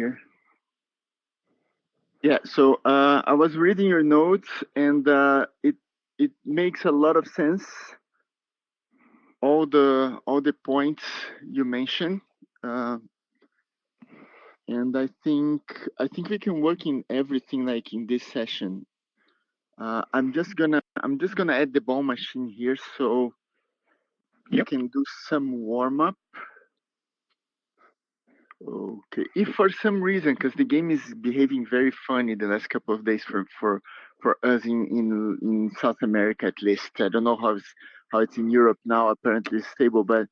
here. Yeah, so I was reading your notes, and it makes a lot of sense. All the points you mentioned, and I think we can work in everything like in this session. I'm just gonna add the ball machine here, so you can do some warm up. Okay. If for some reason, because the game is behaving very funny the last couple of days for us in South America at least. I don't know how it's in Europe now. Apparently it's stable, but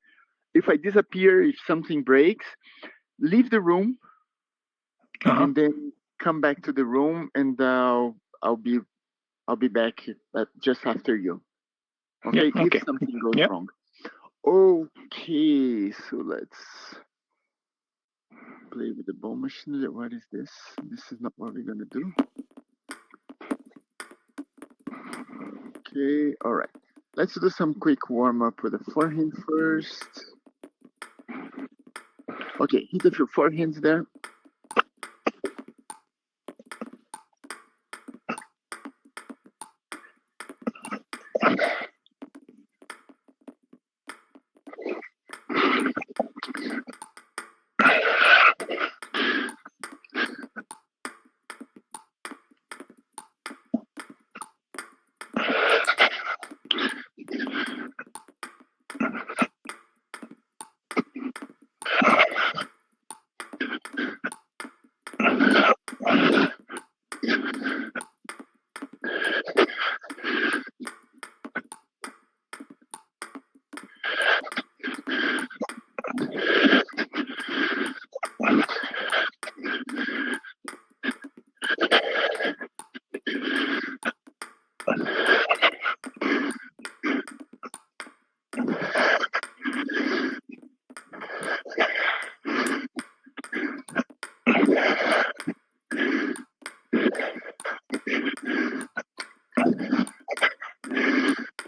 if I disappear, if something breaks, leave the room and then come back to the room, and I'll be back just after you. Okay. Yeah, okay. If something goes wrong. Okay. So let's play with the ball machine. What is this? This is not what we're gonna do. Okay, all right. Let's do some quick warm up with the forehand first. Okay, hit a few forehands there.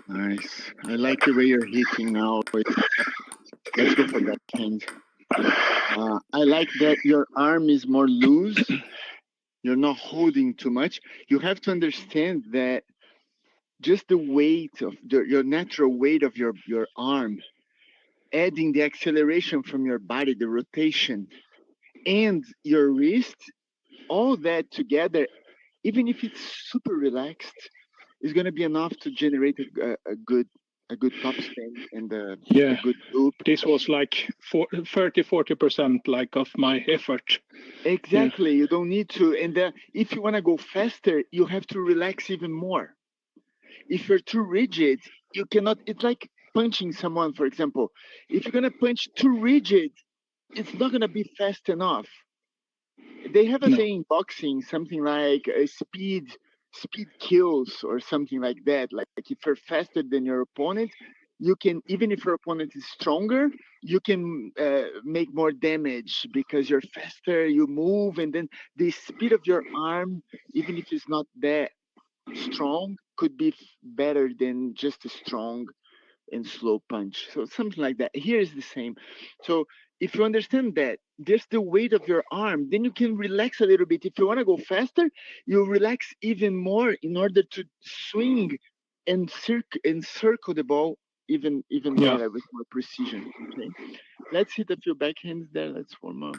Nice. I like the way you're hitting now. Let's go for that hand. I like that your arm is more loose. You're not holding too much. You have to understand that just the weight of your natural weight of your arm, adding the acceleration from your body, the rotation, and your wrist, all that together, even if it's super relaxed, is going to be enough to generate a good topspin and a good loop. This was like 30-40% like of my effort. Exactly. You don't need to. And if you want to go faster, you have to relax even more. If you're too rigid, you cannot. It's like punching someone, for example. If you're going to punch too rigid, it's not going to be fast enough. They have a saying in boxing, something like speed kills, or something like that. Like if you're faster than your opponent, you can, even if your opponent is stronger, you can make more damage because you're faster, you move, and then the speed of your arm, even if it's not that strong, could be better than just a strong and slow punch. So something like that. Here is the same. So if you understand that there's the weight of your arm, then you can relax a little bit. If you want to go faster, you relax even more in order to swing and circle the ball even better with more precision. Okay. Let's hit a few backhands there. Let's warm up.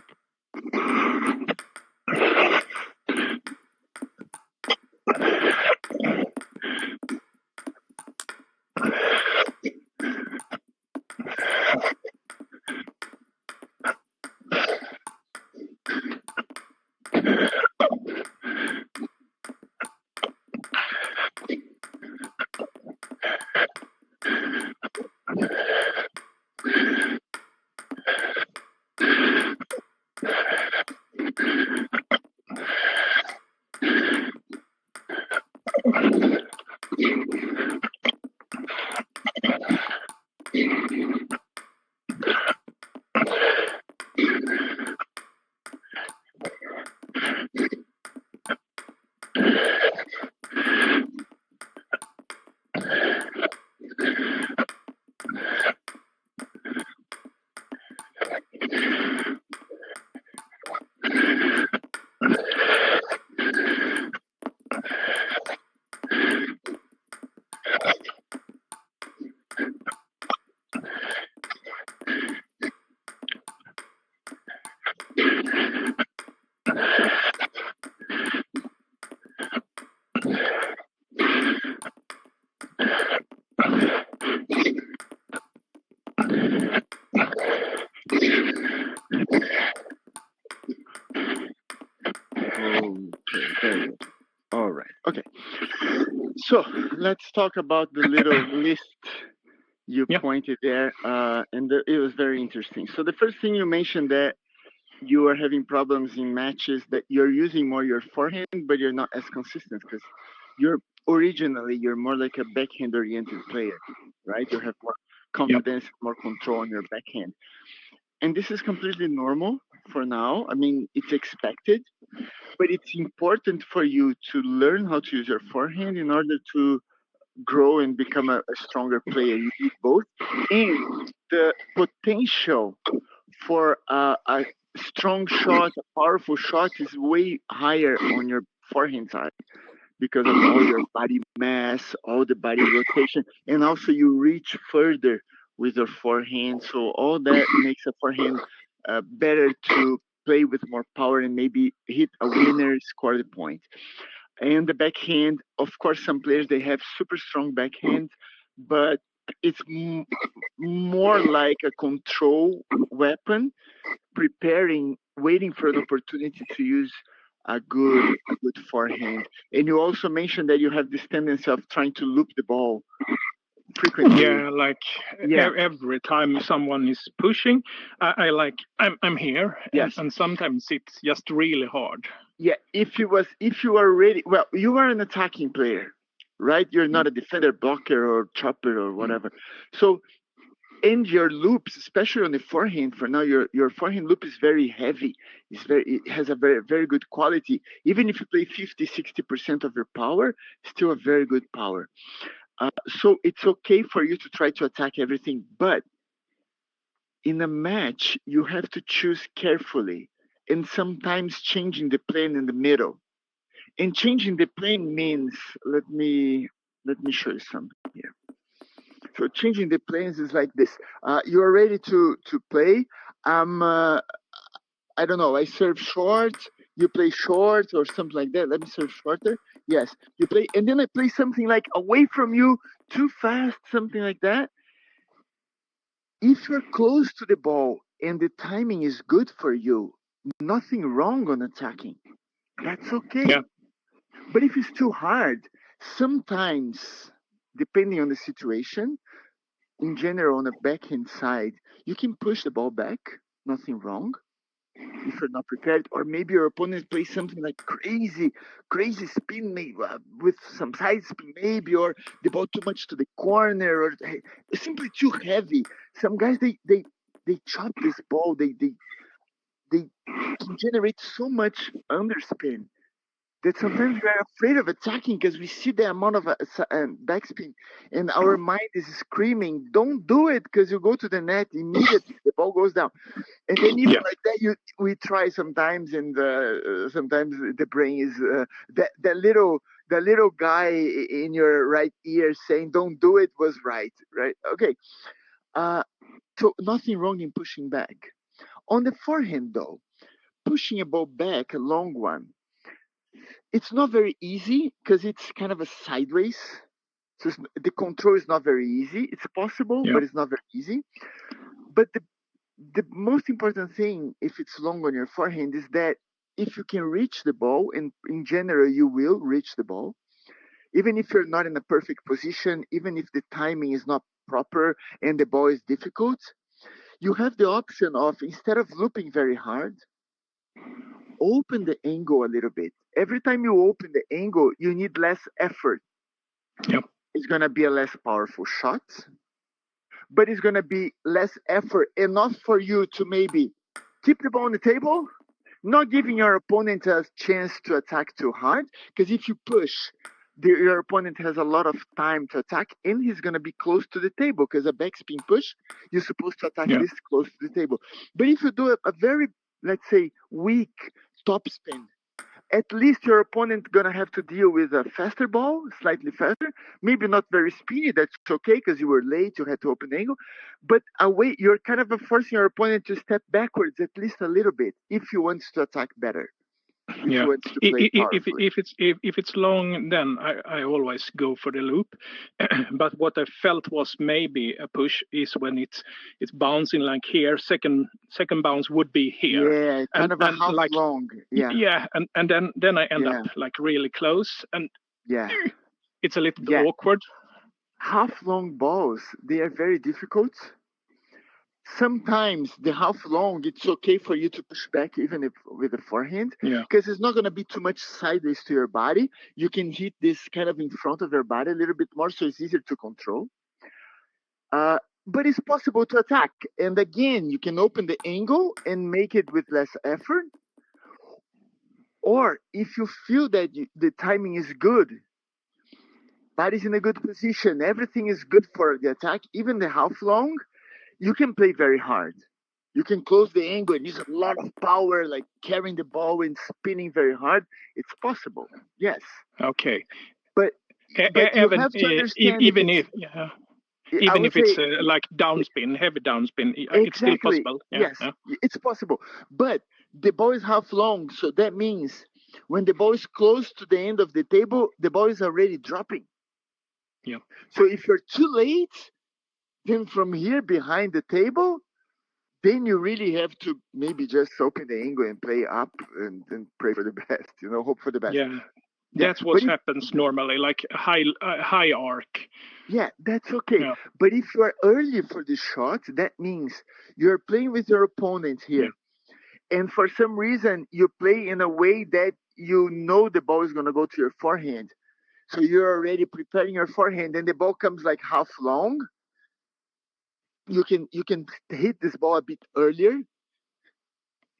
Okay, very good. All right. Okay. So let's talk about the little list you pointed there, it was very interesting. So the first thing you mentioned that you are having problems in matches that you're using more your forehand, but you're not as consistent because you're more like a backhand oriented player, right? You have more confidence, more control on your backhand. And this is completely normal for now. I mean, it's expected, but it's important for you to learn how to use your forehand in order to grow and become a stronger player. You need both. And the potential for a strong shot, a powerful shot is way higher on your forehand side because of all your body mass, all the body rotation, and also you reach further with your forehand. So all that makes a forehand better to play with more power and maybe hit a winner, score the point. And the backhand, of course, some players, they have super strong backhand, but it's more like a control weapon, waiting for an opportunity to use a good forehand. And you also mentioned that you have this tendency of trying to loop the ball frequently. Every time someone is pushing, I'm here, and sometimes it's just really hard. Yeah, if you are ready, well, you are an attacking player, right? You're not a defender, blocker, or chopper or whatever. So, and your loops, especially on the forehand, for now, your forehand loop is very heavy. It has a very, very good quality. Even if you play 50-60% of your power, still a very good power. So it's okay for you to try to attack everything, but in a match, you have to choose carefully and sometimes changing the plane in the middle. And changing the plane means, let me show you something here. So changing the planes is like this. You are ready to play. I don't know, I serve short, you play short or something like that. Let me serve shorter. Yes, you play, and then I play something like away from you, too fast, something like that. If you're close to the ball and the timing is good for you, nothing wrong on attacking. That's okay. Yeah. But if it's too hard, sometimes, depending on the situation, in general, on the backhand side, you can push the ball back, nothing wrong, if you're not prepared. Or maybe your opponent plays something like crazy spin, maybe, with some side spin, maybe, or the ball too much to the corner, or simply too heavy. Some guys, they chop this ball, they can generate so much underspin that sometimes we are afraid of attacking because we see the amount of backspin and our mind is screaming, don't do it, because you go to the net immediately, the ball goes down. And then even like that, we try sometimes, and sometimes the brain is that little guy in your right ear saying, don't do it, was right? Okay. So nothing wrong in pushing back. On the forehand, though, pushing a ball back, a long one, it's not very easy because it's kind of a sideways. So the control is not very easy. It's possible, but it's not very easy. But the most important thing, if it's long on your forehand, is that if you can reach the ball, and in general you will reach the ball, even if you're not in a perfect position, even if the timing is not proper and the ball is difficult, you have the option of, instead of looping very hard, open the angle a little bit. Every time you open the angle, you need less effort. Yep. It's going to be a less powerful shot, but it's going to be less effort, enough for you to maybe keep the ball on the table, not giving your opponent a chance to attack too hard, because if you push, your opponent has a lot of time to attack, and he's going to be close to the table, because a backspin push, you're supposed to attack this close to the table. But if you do a very, let's say, weak topspin, at least your opponent going to have to deal with a faster ball, slightly faster, maybe not very speedy. That's okay because you were late, you had to open angle. But away, you're kind of forcing your opponent to step backwards at least a little bit if he wants to attack better. if you want to play powerfully. If it's long, then I always go for the loop. But what I felt was maybe a push is when it's bouncing like here. Second bounce would be here. Yeah, kind of a half like, long. Yeah. Yeah, and then I end up like really close, and it's a little bit awkward. Half long balls, they are very difficult. Sometimes the half long, it's okay for you to push back even if with the forehand, because it's not going to be too much sideways to your body. You can hit this kind of in front of your body a little bit more, so it's easier to control. But it's possible to attack. And again, you can open the angle and make it with less effort. Or if you feel that the timing is good, body's in a good position, everything is good for the attack, even the half long, you can play very hard. You can close the angle and use a lot of power, like carrying the ball and spinning very hard. It's possible, yes. Okay. But you have to understand even if it's like downspin, heavy downspin, it's still possible. Yes, it's possible. But the ball is half long, so that means when the ball is close to the end of the table, the ball is already dropping. Yeah. So if you're too late, then from here behind the table, then you really have to maybe just open the angle and play up and pray for the best, hope for the best. Yeah, that's what happens normally, like a high arc. Yeah, that's okay. Yeah. But if you are early for the shot, that means you're playing with your opponent here. Yeah. And for some reason, you play in a way that the ball is going to go to your forehand. So you're already preparing your forehand, and the ball comes like half long. You can hit this ball a bit earlier.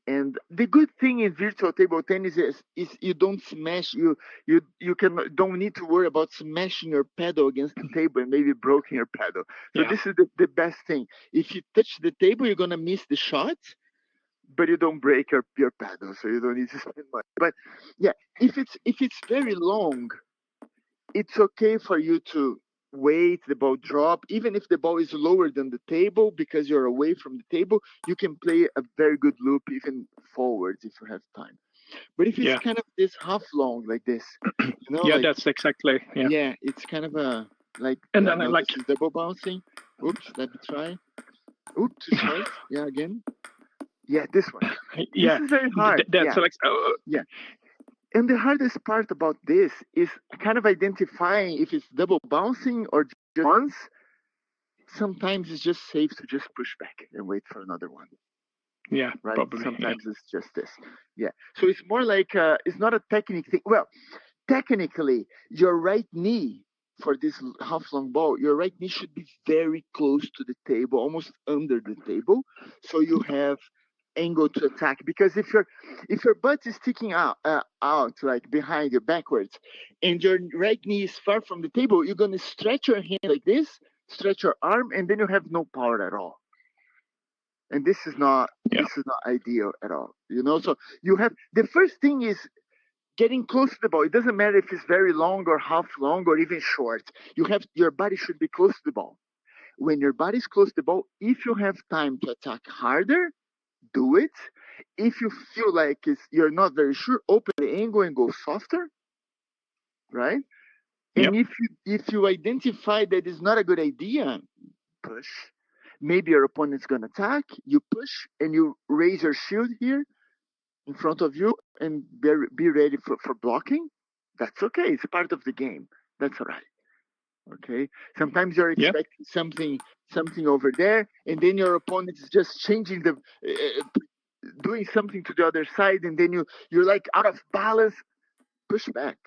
And the good thing in virtual table tennis is you don't smash. You don't need to worry about smashing your paddle against the table and maybe breaking your paddle. So this is the best thing. If you touch the table, you're gonna miss the shot, but you don't break your paddle, so you don't need to spend money. But yeah, if it's very long, it's okay for you to wait, the ball drop. Even if the ball is lower than the table, because you're away from the table, you can play a very good loop even forwards if you have time. But if it's kind of this half long like this, that's exactly. Yeah, it's kind of a like. And then I like double bouncing. Oops, let me try. Oops, too short. Yeah, again. Yeah, this one. Yeah, this is very hard. That's like. Yeah. And the hardest part about this is kind of identifying if it's double bouncing or just once. Sometimes it's just safe to just push back and wait for another one. Yeah, right. Probably. Sometimes it's just this. Yeah. So it's more like it's not a technique thing. Well, technically, your right knee for this half long ball, your right knee should be very close to the table, almost under the table, so you have angle to attack. Because if your butt is sticking out like behind you backwards, and your right knee is far from the table, you're gonna stretch your hand like this, stretch your arm, and then you have no power at all. And this is not ideal at all. So you have the first thing is getting close to the ball. It doesn't matter if it's very long or half long or even short. Your body should be close to the ball. When your body's close to the ball, if you have time to attack harder, do it. If you feel like you're not very sure, open the angle and go softer, right? And if you identify that it's not a good idea, push. Maybe your opponent's going to attack, you push, and you raise your shield here in front of you and be ready for blocking. That's okay. It's part of the game. That's all right. Okay. Sometimes you're expecting something over there, and then your opponent is just changing doing something to the other side, and then you're like out of balance. Push back.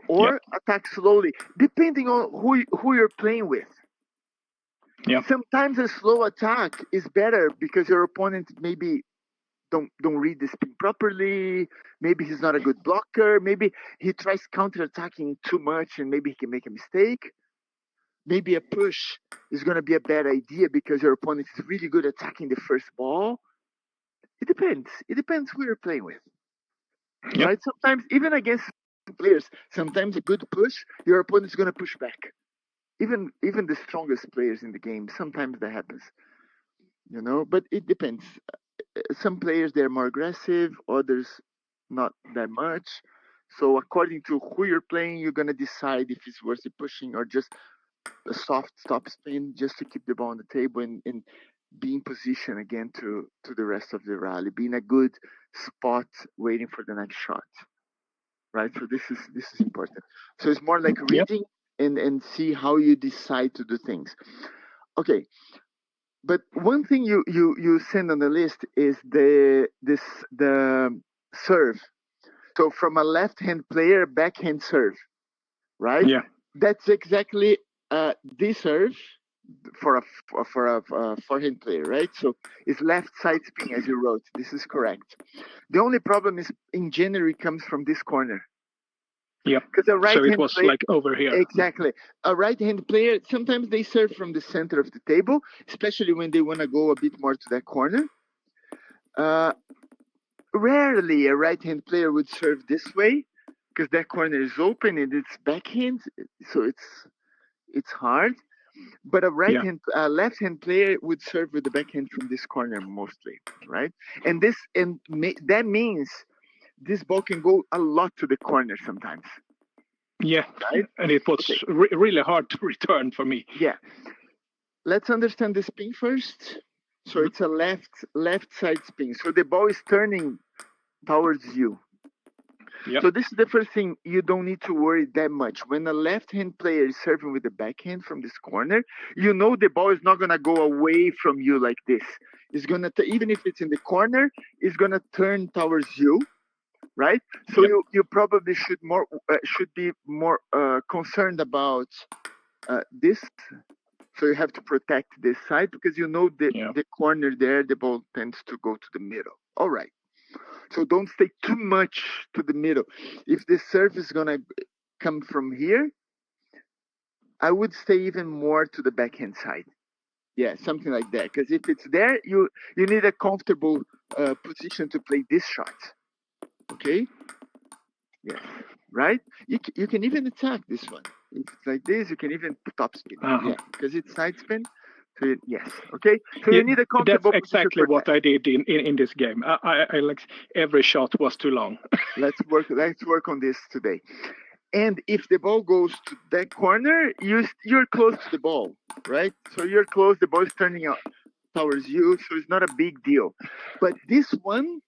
Or attack slowly, depending on who you're playing with. Yeah. Sometimes a slow attack is better because your opponent maybe don't read the spin properly. Maybe he's not a good blocker. Maybe he tries counter-attacking too much and maybe he can make a mistake. Maybe a push is going to be a bad idea because your opponent is really good at attacking the first ball. It depends. It depends who you're playing with. Yep. Right? Sometimes, even against players, sometimes a good push, your opponent is going to push back. Even the strongest players in the game, sometimes that happens. But it depends. Some players, they're more aggressive. Others, not that much. So according to who you're playing, you're gonna decide if it's worth it pushing or just a soft stop spin just to keep the ball on the table and be in position again to the rest of the rally, be in a good spot waiting for the next shot. Right? So this is important. So it's more like reading and see how you decide to do things. Okay. But one thing you send on the list is the serve. So from a left-hand player, backhand serve, right? Yeah. That's exactly this serve for a forehand player, right? So it's left side spin as you wrote. This is correct. The only problem is in January comes from this corner. Yeah. Because a right So it hand was player, like over here. exactly. A right hand player, sometimes they serve from the center of the table, especially when they want to go a bit more to that corner. Rarely a right hand player would serve this way because that corner is open and it's backhand, so it's hard. But a left hand player would serve with the backhand from this corner mostly, right? And that means this ball can go a lot to the corner sometimes. Yeah, right? And it was really hard to return for me. Yeah. Let's understand the spin first. So it's a left side spin. So the ball is turning towards you. Yep. So this is the first thing. You don't need to worry that much. When a left-hand player is serving with the backhand from this corner, you know the ball is not going to go away from you like this. It's going to, even if it's in the corner, it's going to turn towards you, right? So you probably should be more concerned about this. So you have to protect this side because you know the corner there, the ball tends to go to the middle. All right. So don't stay too much to the middle. If the serve is going to come from here, I would stay even more to the backhand side. Yeah, something like that. Because if it's there, you need a comfortable position to play this shot. Okay? Yes. Right? You can even attack this one. If it's like this, you can even top spin. Yeah, because it's side spin. So yes. Okay. So you need a comfortable. That's exactly what I did in this game. I like every shot was too long. Let's work on this today. And if the ball goes to that corner, you're close to the ball, right? So you're close. The ball is turning out towards you, so it's not a big deal. But this one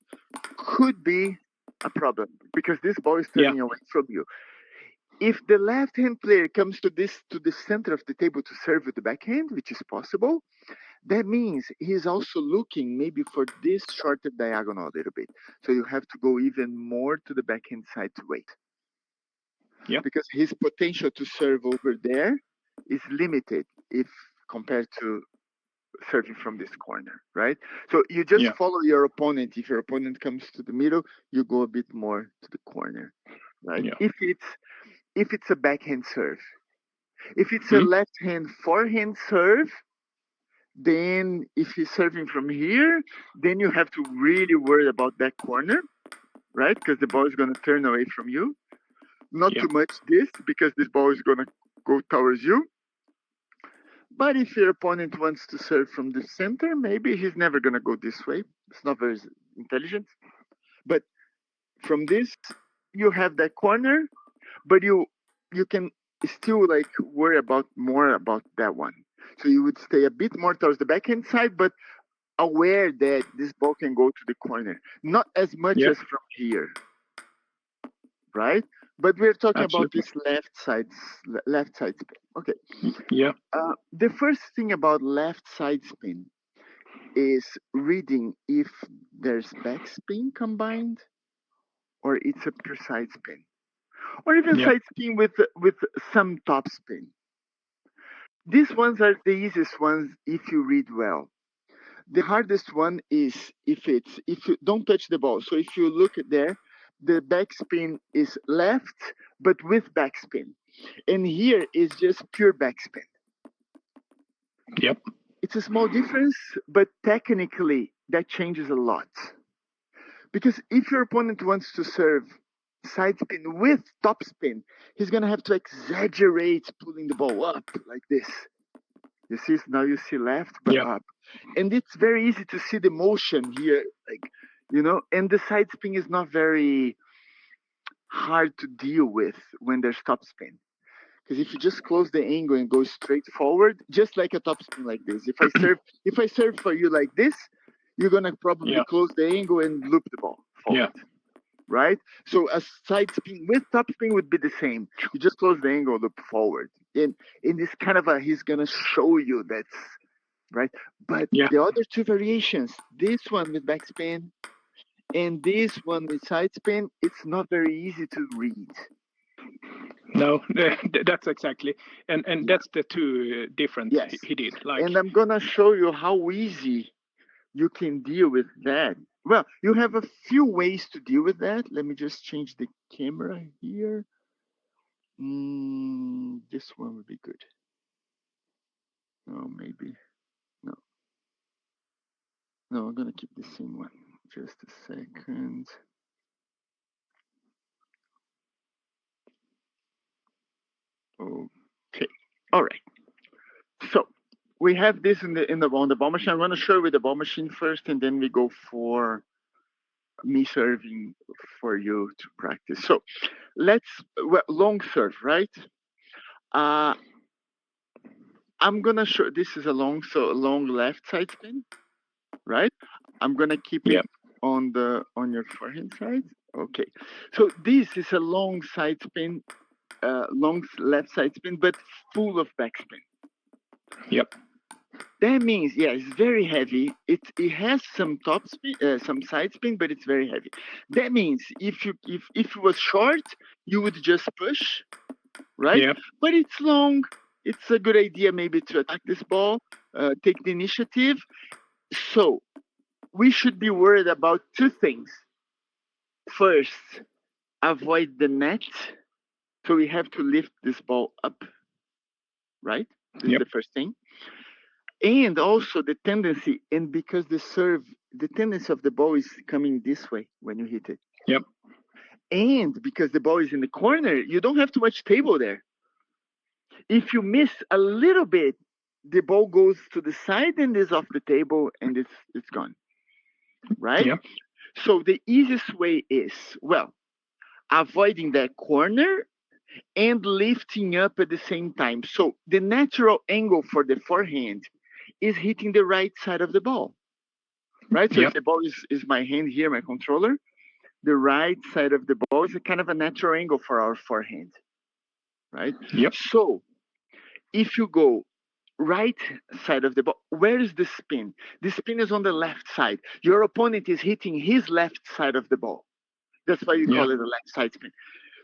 could be a problem because this ball is turning away from you. If the left-hand player comes to the center of the table to serve with the backhand, which is possible, that means he's also looking maybe for this shorter diagonal a little bit. So you have to go even more to the backhand side to wait. Yeah. Because his potential to serve over there is limited if compared to serving from this corner, right? So you just follow your opponent. If your opponent comes to the middle, you go a bit more to the corner, right? Yeah. If it's a backhand serve. If it's a left-hand forehand serve, then if he's serving from here, then you have to really worry about that corner, right? Because the ball is going to turn away from you. Not too much this, because this ball is going to go towards you. But if your opponent wants to serve from the center, maybe he's never going to go this way. It's not very intelligent. But from this, you have that corner, but you can still like worry more about that one. So you would stay a bit more towards the backhand side, but aware that this ball can go to the corner. Not as much as from here, right? But we're talking about this left side spin. Okay. Yeah. The first thing about left side spin is reading if there's backspin combined or it's a pure side spin. Or even side spin with some top spin. These ones are the easiest ones if you read well. The hardest one is if you don't touch the ball. So if you look at there, the backspin is left, but with backspin. And here is just pure backspin. Yep. It's a small difference, but technically that changes a lot. Because if your opponent wants to serve side spin with top spin, he's going to have to exaggerate pulling the ball up like this. You see, now you see left, but up. And it's very easy to see the motion here. Like you know, and the side spin is not very hard to deal with when there's top spin. Because if you just close the angle and go straight forward, just like a top spin like this, if I serve for you like this, you're gonna probably close the angle and loop the ball forward. Right? So a side spin with top spin would be the same. You just close the angle, loop forward. And in this kind of he's gonna show you that's right. But the other two variations, this one with backspin and this one with side spin, it's not very easy to read. No, that's exactly, and that's the two different he did. Like, and I'm gonna show you how easy you can deal with that. Well, you have a few ways to deal with that. Let me just change the camera here. This one would be good. Oh, maybe. No. No, I'm going to keep the same one. Just a second. Okay. All right. So we have this on the ball machine. I'm going to show you with the ball machine first, and then we go for me serving for you to practice. So long serve, right? I'm gonna show. This is a long left side spin, right? I'm gonna keep it on your forehand side. Okay. So this is a long side spin, long left side spin, but full of backspin. Yep. That means, it's very heavy. It has some top spin, some side spin, but it's very heavy. That means if it was short, you would just push, right? Yeah. But it's long. It's a good idea maybe to attack this ball, take the initiative. So we should be worried about two things. First, avoid the net. So we have to lift this ball up, right? This is the first thing. And also the tendency, and because the tendency of the ball is coming this way when you hit it. Yep. And because the ball is in the corner, you don't have too much table there. If you miss a little bit, the ball goes to the side and is off the table and it's gone. Right? Yep. So the easiest way is, avoiding that corner and lifting up at the same time. So the natural angle for the forehand is hitting the right side of the ball, right? So if the ball is my hand here, my controller, the right side of the ball is a kind of a natural angle for our forehand, right? Yep. So if you go right side of the ball, where is the spin? The spin is on the left side. Your opponent is hitting his left side of the ball. That's why you call it a left side spin.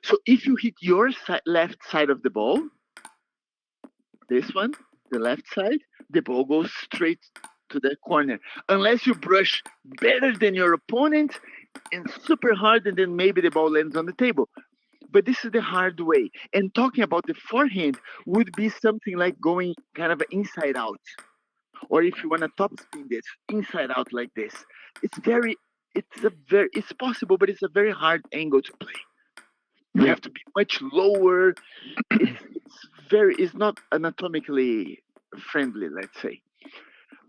So if you hit your left side of the ball, this one, the left side, the ball goes straight to the corner. Unless you brush better than your opponent and super hard, and then maybe the ball lands on the table. But this is the hard way. And talking about the forehand would be something like going kind of inside out. Or if you want to top spin this, inside out like this. It's possible, but it's a very hard angle to play. You have to be much lower. It's not anatomically friendly, let's say.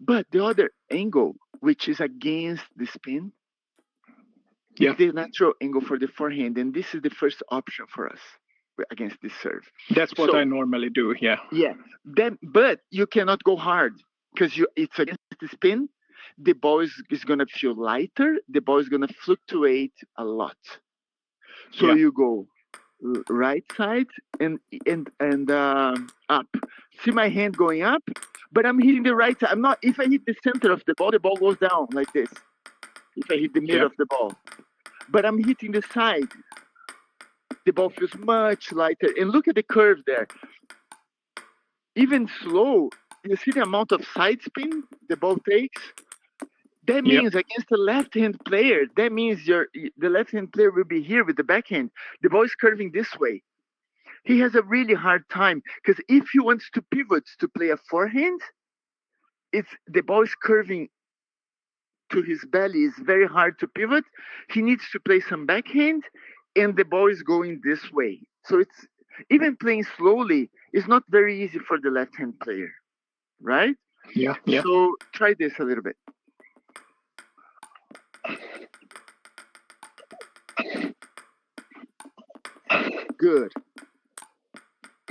But the other angle, which is against the spin, is the natural angle for the forehand, and this is the first option for us against this serve. That's what I normally do. Yeah. But you cannot go hard because it's against the spin. The ball is going to feel lighter. The ball is going to fluctuate a lot. So you go right side and up. See my hand going up, but I'm hitting the right side. If I hit the center of the ball goes down like this. If I hit the middle of the ball, but I'm hitting the side, the ball feels much lighter. And look at the curve there. Even slow, you see the amount of side spin the ball takes. That means against the left-hand player, that means the left-hand player will be here with the backhand. The ball is curving this way. He has a really hard time because if he wants to pivot to play a forehand, the ball is curving to his belly. It's very hard to pivot. He needs to play some backhand, and the ball is going this way. So it's even playing slowly is not very easy for the left-hand player, right? Yeah. So try this a little bit. Good.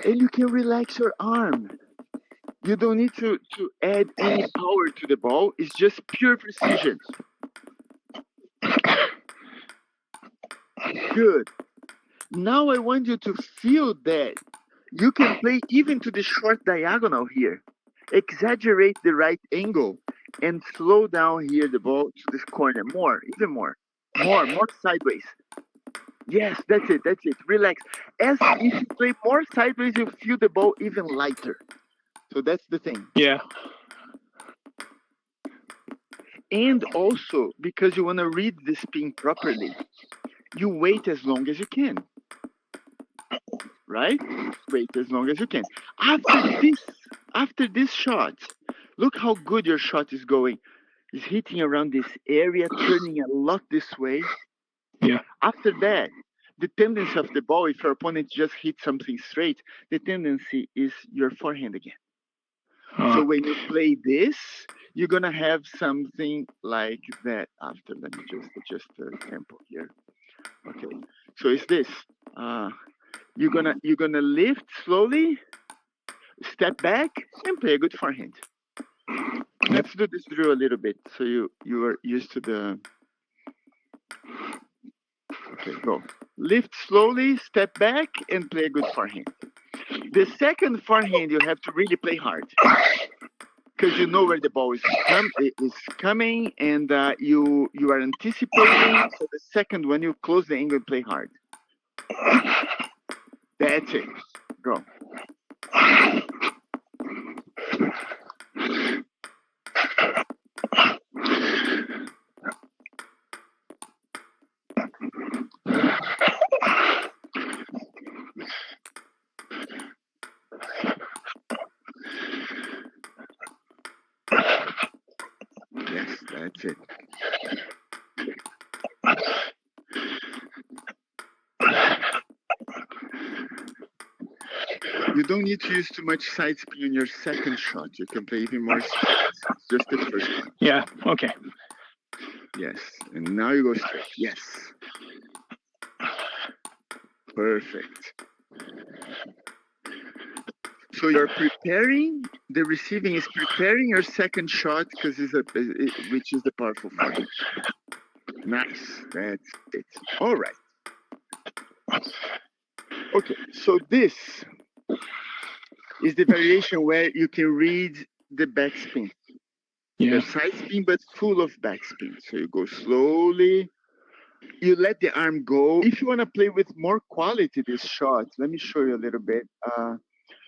And you can relax your arm. You don't need to add any power to the ball. It's just pure precision. Good. Now I want you to feel that you can play even to the short diagonal here. Exaggerate the right angle and slow down here the ball to this corner. More, even more. More sideways. Yes, that's it. Relax. As if you play more sideways, you feel the ball even lighter. So that's the thing. Yeah. And also, because you want to read the spin properly, you wait as long as you can. Right? Wait as long as you can. After this shot, look how good your shot is going. It's hitting around this area, turning a lot this way. Yeah. After that, the tendency of the ball, if your opponent just hits something straight, the tendency is your forehand again. So when you play this, you're gonna have something like that after. Let me just adjust the tempo here. Okay, so it's this. You're gonna lift slowly, step back, and play a good forehand. Let's do this drill a little bit so you are used to the. Okay, go. Lift slowly, step back, and play a good forehand. The second forehand, you have to really play hard because you know where the ball is coming, and you are anticipating. So the second one, you close the angle and play hard. That's it. Go. Yes, that's it. You don't need to use too much side spin on your second shot. You can play even more straight. It's just the first one. Yeah, okay. Yes, and now you go straight. Yes. Perfect. So you're preparing, the receiving is preparing your second shot because which is the powerful form. Nice, that's it. All right. Okay, so this is the variation where you can read the backspin. Yeah. The side spin, but full of backspin. So you go slowly. You let the arm go. If you want to play with more quality this shot, let me show you a little bit.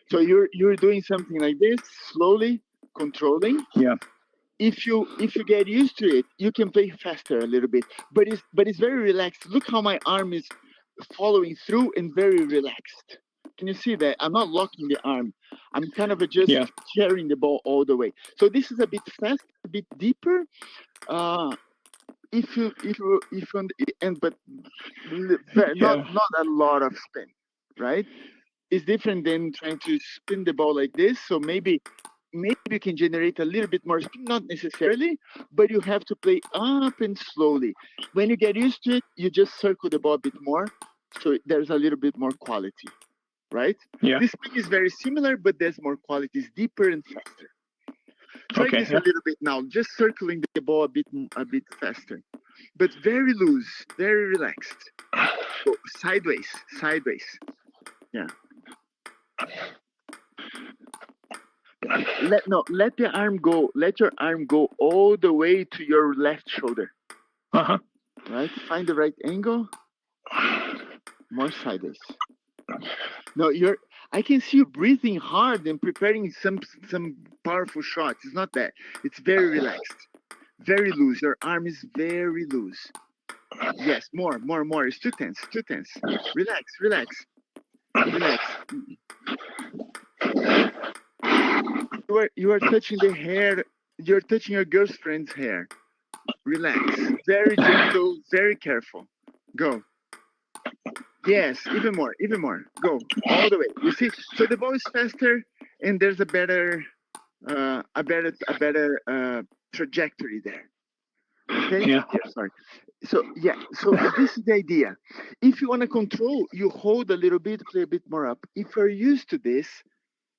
So you're doing something like this, slowly controlling. Yeah. If you get used to it, you can play faster a little bit. But it's very relaxed. Look how my arm is following through and very relaxed. Can you see that? I'm not locking the arm. I'm kind of just carrying the ball all the way. So this is a bit fast, a bit deeper. If you on the end, but not a lot of spin, right? It's different than trying to spin the ball like this. So maybe you can generate a little bit more spin, not necessarily, but you have to play up and slowly. When you get used to it, you just circle the ball a bit more, so there's a little bit more quality, right? Yeah. The spin is very similar, but there's more quality. It's deeper and faster. Try this a little bit now, just circling the ball a bit faster, but very loose, very relaxed. So sideways. Yeah. Let the arm go. Let your arm go all the way to your left shoulder. Right. Find the right angle. More sideways. No, I can see you breathing hard and preparing some powerful shots. It's not that. It's very relaxed, very loose. Your arm is very loose. Yes, more. It's too tense. Relax. You are touching the hair. You're touching your girlfriend's hair. Relax. Very gentle. Very careful. Go. Yes, even more. Go all the way. You see, so the ball is faster, and there's a better trajectory there. Okay. Yeah. Sorry. So yeah, so this is the idea. If you want to control, you hold a little bit, play a bit more up. If you're used to this,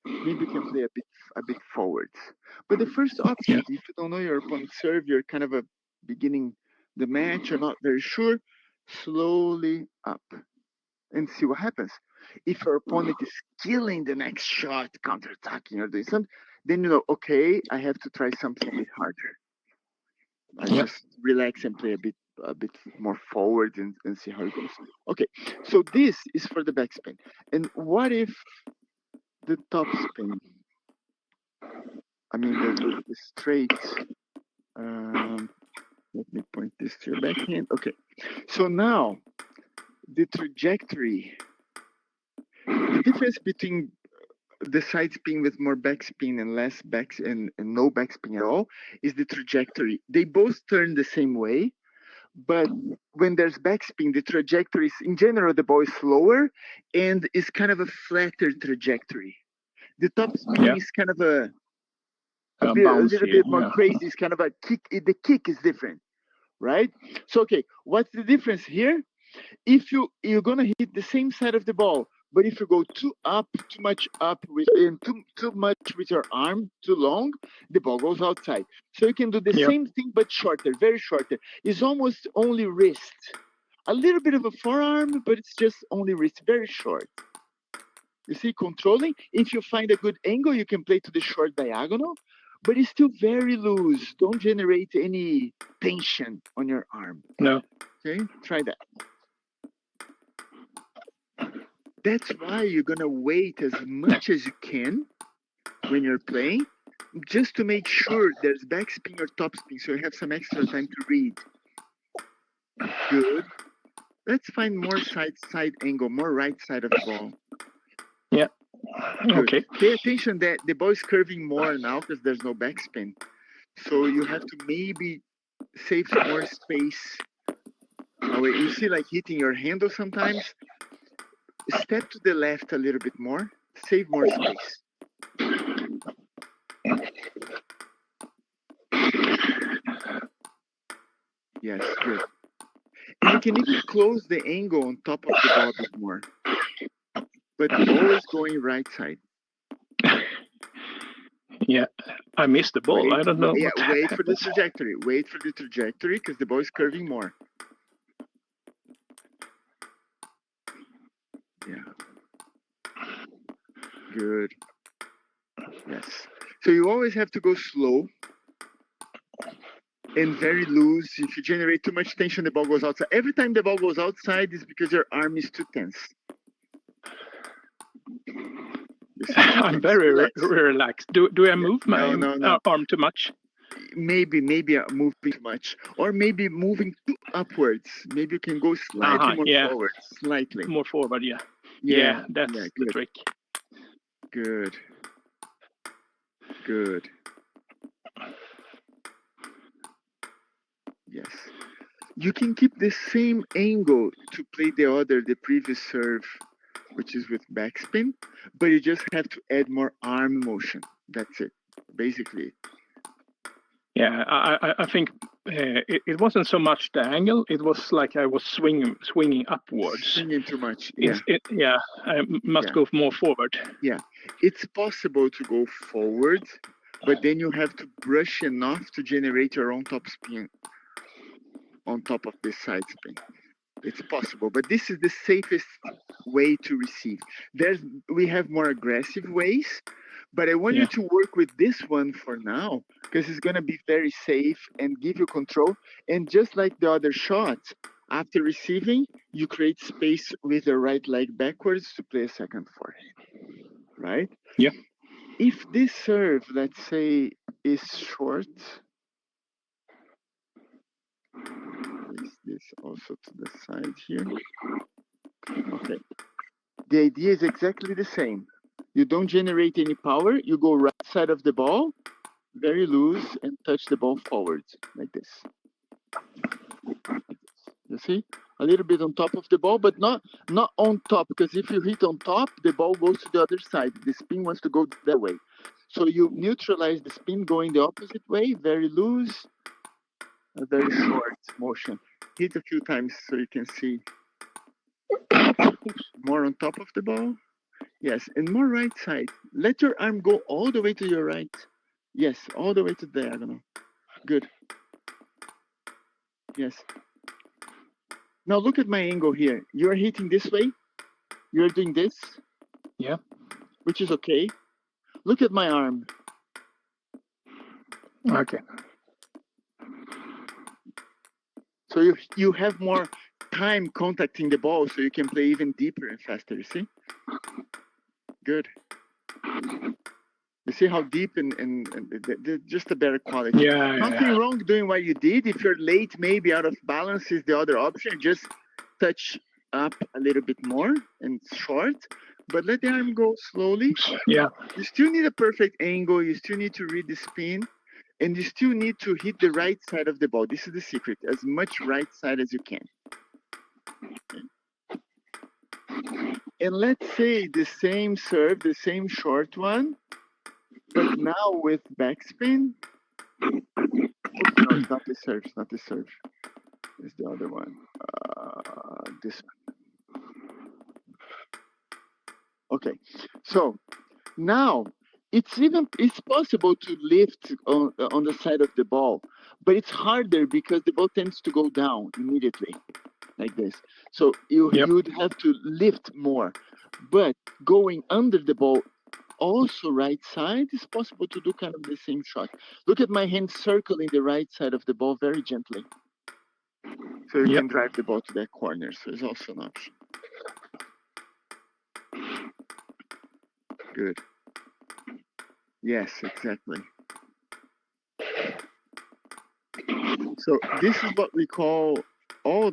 maybe you can play a bit forwards. But the first option, Yeah. if you don't know your opponent's serve, you're kind of a beginning the match, you're not very sure, slowly up and see what happens. If your opponent is killing the next shot, counterattacking or doing something, then you know, okay, I have to try something a bit harder. I Yeah. just relax and play a bit more forward and see how it goes. Okay, so this is for the backspin. And what if the top spin? I mean the straight. Let me point this to your backhand. Okay, so now the trajectory. The difference between the side spin with more backspin and less and no backspin at all is the trajectory. They both turn the same way, but when there's backspin, the trajectory is, in general, the ball is slower and is kind of a flatter trajectory. The top spin is kind of a little bit more crazy. It's kind of a kick. The kick is different, right? So, okay, what's the difference here? If you're gonna hit the same side of the ball, but if you go too much up with and too much with your arm, too long, the ball goes outside. So you can do the same thing but shorter, very shorter. It's almost only wrist, a little bit of a forearm, but it's just only wrist, very short. You see, controlling. If you find a good angle, you can play to the short diagonal, but it's still very loose. Don't generate any tension on your arm. No. Okay, try that. That's why you're gonna wait as much as you can when you're playing, just to make sure there's backspin or topspin, so you have some extra time to read. Good. Let's find more side angle, more right side of the ball. Yeah. Good. Okay. Pay attention that the ball is curving more now because there's no backspin. So you have to maybe save some more space. Oh, wait, you see like hitting your handle sometimes? Step to the left a little bit more, save more space. Yes, good. And you can even close the angle on top of the ball a bit more. But always going right side. Yeah, I missed the ball. Wait, I don't know. Yeah, wait for the trajectory. Wait for the trajectory because the ball is curving more. Yeah. Good. Yes. So you always have to go slow and very loose. If you generate too much tension, the ball goes outside. Every time the ball goes outside is because your arm is too tense. I'm very relaxed. Do I move my arm too much? Maybe moving too much, or maybe moving too upwards. Maybe you can go slightly more forward, slightly more forward. Yeah, that's the trick. Good. Good. Yes. You can keep the same angle to play the previous serve, which is with backspin, but you just have to add more arm motion. That's it, basically. Yeah, I think it wasn't so much the angle. It was like I was swinging upwards. Swinging too much. Yeah, I must go more forward. Yeah, it's possible to go forward, but then you have to brush enough to generate your own top spin on top of this side spin. It's possible, but this is the safest way to receive. We have more aggressive ways, but I want you to work with this one for now because it's going to be very safe and give you control. And just like the other shot, after receiving, you create space with the right leg backwards to play a second forehand, right? Yeah. If this serve, let's say, is short, place this also to the side here. Okay. The idea is exactly the same. You don't generate any power. You go right side of the ball, very loose, and touch the ball forward like this. You see? A little bit on top of the ball, but not on top, because if you hit on top, the ball goes to the other side. The spin wants to go that way. So you neutralize the spin going the opposite way, very loose, a very short motion. Hit a few times so you can see. More on top of the ball. Yes, and more right side. Let your arm go all the way to your right. Yes, all the way to the diagonal. Good. Yes. Now look at my angle here. You're hitting this way. You're doing this. Yeah. Which is okay. Look at my arm. Okay. So you have more time contacting the ball, so you can play even deeper and faster. You see? Good. You see how deep and just a better quality. Yeah. Nothing wrong doing what you did. If you're late, maybe out of balance is the other option. Just touch up a little bit more and short, but let the arm go slowly. Yeah. You still need a perfect angle. You still need to read the spin, and you still need to hit the right side of the ball. This is the secret. As much right side as you can. And let's say the same serve, the same short one, but now with backspin. Oops, no, it's not the serve. It's not the serve. It's the other one. This one. Okay, so now it's possible to lift on the side of the ball, but it's harder because the ball tends to go down immediately, like this. So you would have to lift more, but going under the ball, also right side, is possible to do kind of the same shot. Look at my hand circling the right side of the ball very gently. So you can drive the ball to that corner. So it's also an option. Good. Yes, exactly. So this is what we call all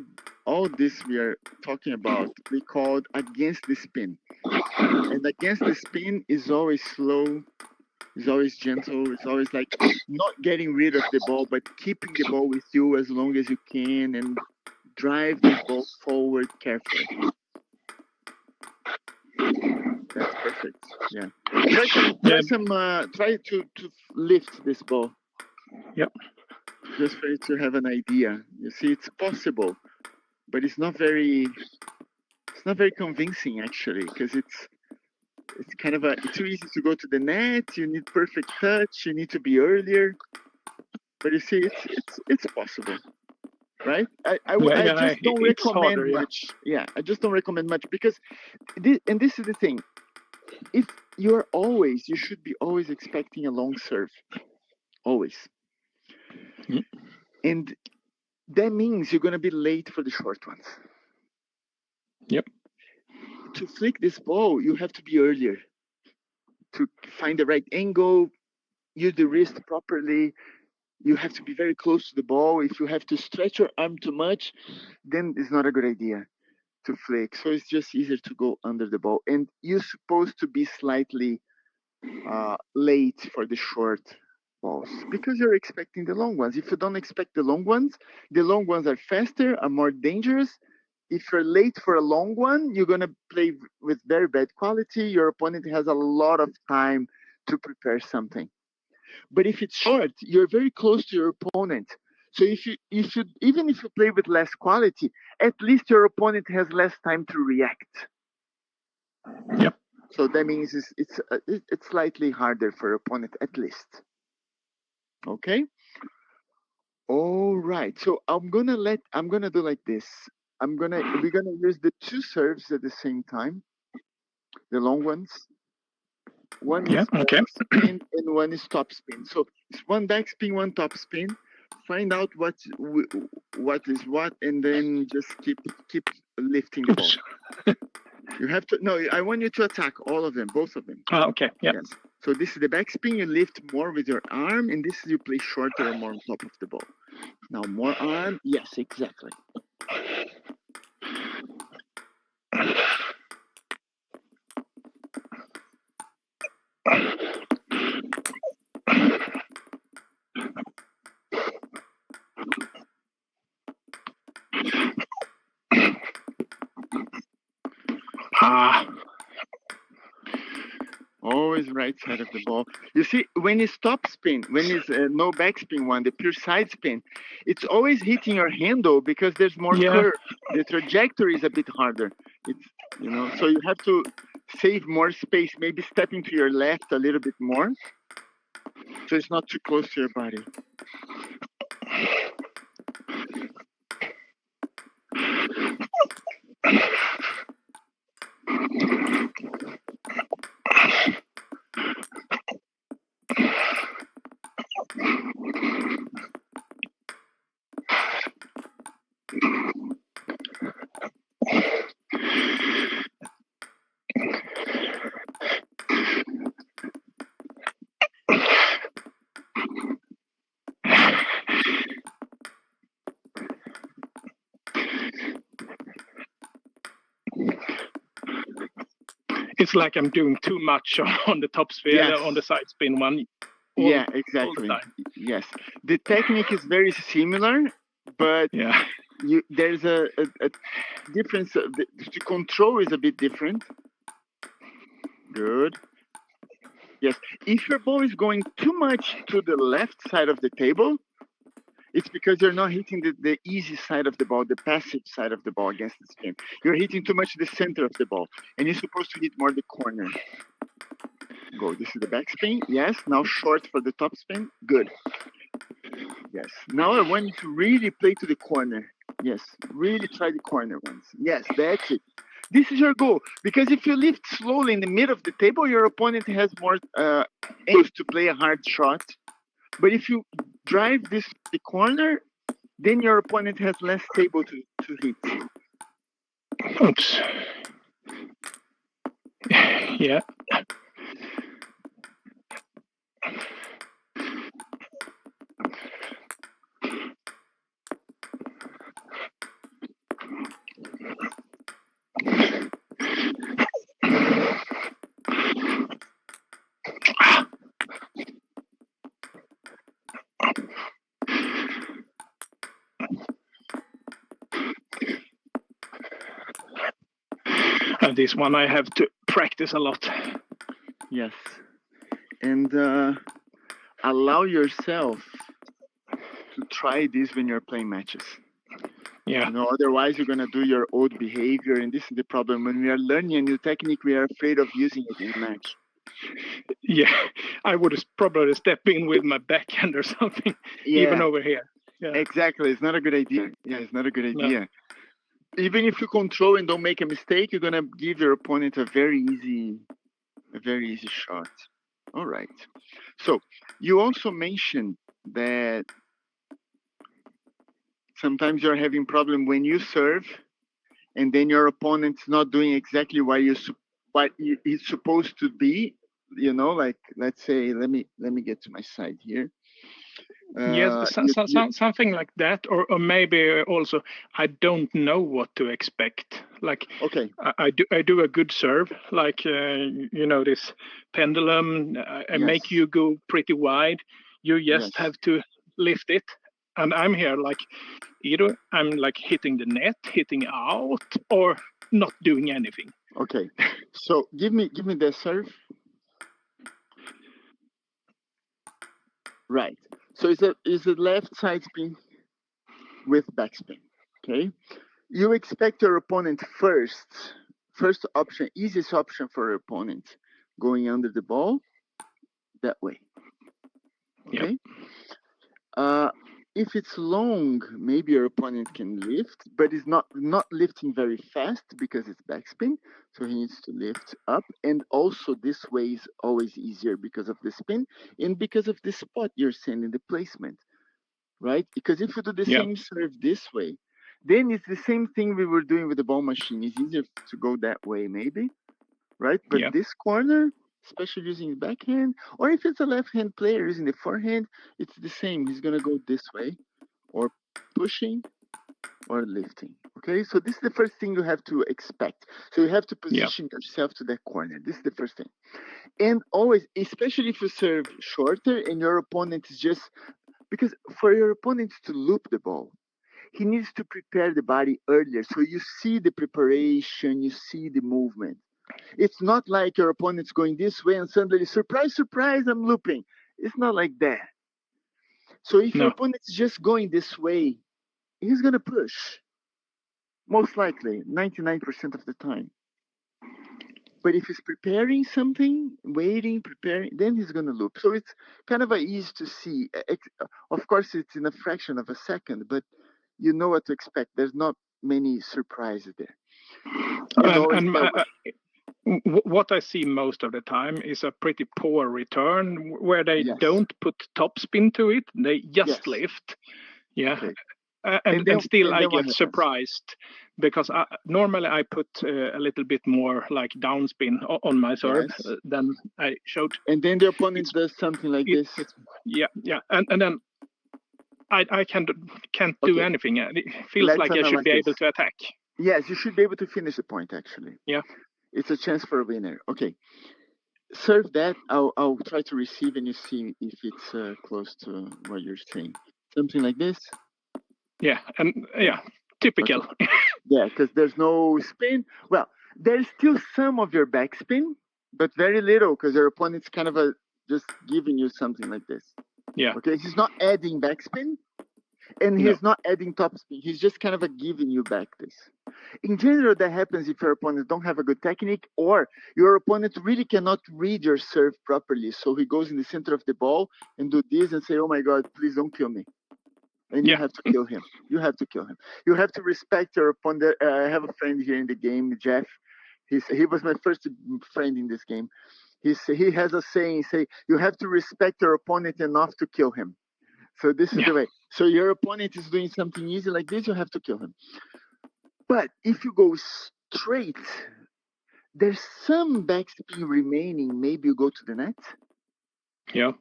this we are talking about. We call it against the spin. And against the spin is always slow, is always gentle, it's always like not getting rid of the ball, but keeping the ball with you as long as you can and drive the ball forward carefully. That's perfect. Yeah. Try to lift this ball. Yep. Just for you to have an idea. You see, it's possible, but it's not very convincing actually, because it's kind of it's too easy to go to the net. You need perfect touch. You need to be earlier. But you see, it's possible, right? I just don't recommend much. Yeah, I just don't recommend much because this is the thing. If you should be always expecting a long serve, always. And that means you're gonna be late for the short ones. Yep. To flick this ball, you have to be earlier. To find the right angle, use the wrist properly. You have to be very close to the ball. If you have to stretch your arm too much, then it's not a good idea to flick. So it's just easier to go under the ball. And you're supposed to be slightly late for the short balls because you're expecting the long ones. If you don't expect the long ones are faster, are more dangerous. If you're late for a long one, you're going to play with very bad quality. Your opponent has a lot of time to prepare something. But if it's short, you're very close to your opponent. So even if you play with less quality, at least your opponent has less time to react. Yep. So that means it's slightly harder for your opponent at least. Okay. All right. So I'm gonna do like this. We're gonna use the two serves at the same time. The long ones. One is spin and one is top spin. So it's one back spin, one top spin. Find out what is what, and then just keep lifting the ball. You have to I want you to attack all of them, both of them. Okay. Yeah. Yes. So this is the back spin. You lift more with your arm, and this is you play shorter or more on top of the ball. Now more arm. Yes, exactly. Always right side of the ball. You see, when it's top spin, when it's no backspin one, the pure side spin, it's always hitting your handle because there's more curve. The trajectory is a bit harder. It's, you know, so you have to save more space, maybe stepping to your left a little bit more, so it's not too close to your body. It's like I'm doing too much on the top spin, on the side spin one. Yeah, exactly. Yes, the technique is very similar, but there's a difference. The control is a bit different. Good. Yes, if your ball is going too much to the left side of the table, it's because you're not hitting the easy side of the ball, the passive side of the ball against the spin. You're hitting too much the center of the ball, and you're supposed to hit more the corner. Go. This is the backspin. Yes. Now short for the top spin. Good. Yes. Now I want you to really play to the corner. Yes. Really try the corner ones. Yes. That's it. This is your goal. Because if you lift slowly in the middle of the table, your opponent has more aims to play a hard shot. But if you drive this to the corner, then your opponent has less table to hit. Oops. Yeah. This one I have to practice a lot. Yes. And allow yourself to try this when you're playing matches. Yeah. You know, otherwise you're gonna do your old behavior, and this is the problem. When we are learning a new technique, we are afraid of using it in a match. Yeah, I would probably step in with my backhand or something, even over here. Yeah. Exactly. It's not a good idea. Yeah, it's not a good idea. No. Even if you control and don't make a mistake, you're gonna give your opponent a very easy shot. All right. So you also mentioned that sometimes you're having problem when you serve, and then your opponent's not doing exactly what he's supposed to be. You know, like let's say, let me get to my side here. Yes, something like that, or maybe also I don't know what to expect. Like, okay, I do a good serve, like you know, this pendulum. I make you go pretty wide. You just have to lift it, and I'm here like either I'm like hitting the net, hitting out, or not doing anything. Okay, so give me the serve. Right. So it's a left side spin with backspin. Okay. You expect your opponent first option, easiest option for your opponent, going under the ball that way. Okay. Yep. If it's long, maybe your opponent can lift, but it's not lifting very fast because it's backspin. So he needs to lift up, and also this way is always easier because of the spin and because of the spot you're sending the placement, right? Because if you do the same serve this way, then it's the same thing we were doing with the ball machine. It's easier to go that way, maybe, right? But this corner, especially using his backhand, or if it's a left-hand player using the forehand, it's the same. He's gonna go this way, or pushing, or lifting. Okay, so this is the first thing you have to expect. So you have to position yourself to that corner. This is the first thing. And always, especially if you serve shorter and your opponent is just, because for your opponent to loop the ball, he needs to prepare the body earlier. So you see the preparation, you see the movement. It's not like your opponent's going this way and suddenly, surprise, surprise, I'm looping. It's not like that. So if your opponent's just going this way, he's going to push. Most likely, 99% of the time. But if he's preparing something, waiting, preparing, then he's going to loop. So it's kind of easy to see. Of course, it's in a fraction of a second, but you know what to expect. There's not many surprises there. What I see most of the time is a pretty poor return where they don't put topspin to it. They just lift. Yeah. Okay. And still I get surprised because normally I put a little bit more like downspin on my serve than I showed. And then the opponent does something like this. Yeah. And then I can't do anything. It feels like I should be able to attack. Yes, you should be able to finish the point actually. Yeah. It's a chance for a winner. Okay. Serve that. I'll try to receive and you see if it's close to what you're saying. Something like this. Yeah, and typical. Okay. Yeah, because there's no spin. Well, there's still some of your backspin, but very little because your opponent's kind of just giving you something like this. Yeah. Okay, he's not adding backspin, and he's not adding topspin. He's just kind of giving you back this. In general, that happens if your opponent don't have a good technique or your opponent really cannot read your serve properly. So he goes in the center of the ball and do this and say, oh my God, please don't kill me. And you have to kill him. You have to kill him. You have to respect your opponent. I have a friend here in the game, Jeff. He was my first friend in this game. He has a saying, you have to respect your opponent enough to kill him. So this is the way. So your opponent is doing something easy like this, you have to kill him. But if you go straight, there's some backspin remaining. Maybe you go to the net. Yeah.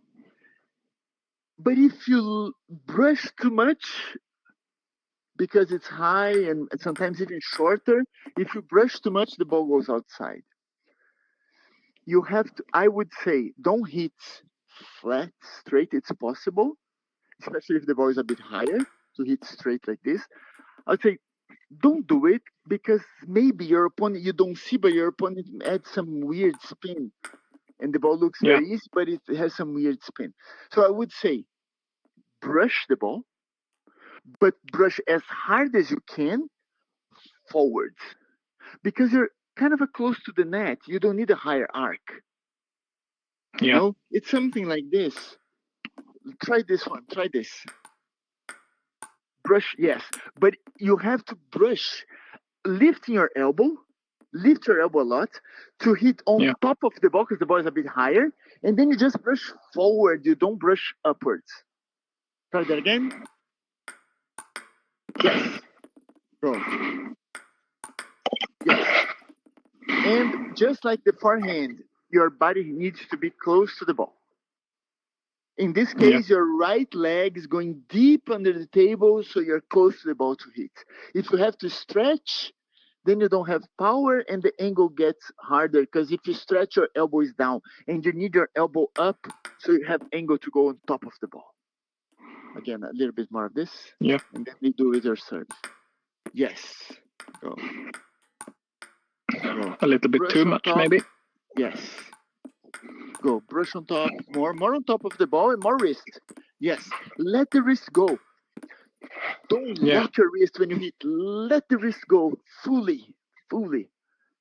But if you brush too much, because it's high and sometimes even shorter, if you brush too much, the ball goes outside. You have to, I would say, don't hit flat, straight. It's possible, especially if the ball is a bit higher, to hit straight like this. I'd say, don't do it because maybe your opponent, you don't see, but your opponent adds some weird spin. And the ball looks very easy, but it has some weird spin. So I would say, brush the ball, but brush as hard as you can forwards. Because you're kind of close to the net. You don't need a higher arc. You know? It's something like this. Try this one. Try this. Brush, yes. But you have to brush, lifting your elbow. Lift your elbow a lot to hit on top of the ball because the ball is a bit higher. And then you just brush forward. You don't brush upwards. Try that again. Yes. Go. Yes. And just like the forehand, your body needs to be close to the ball. In this case, your right leg is going deep under the table, so you're close to the ball to hit. If you have to stretch, then you don't have power and the angle gets harder because if you stretch, your elbow is down and you need your elbow up so you have angle to go on top of the ball. Again, a little bit more of this. Yeah. And then we do with your serve. Yes. Go. A little bit brush too much, top. maybe. Yes. Go. Brush on top. More on top of the ball and more wrist. Yes. Let the wrist go. Don't lock your wrist when you hit. Let the wrist go fully.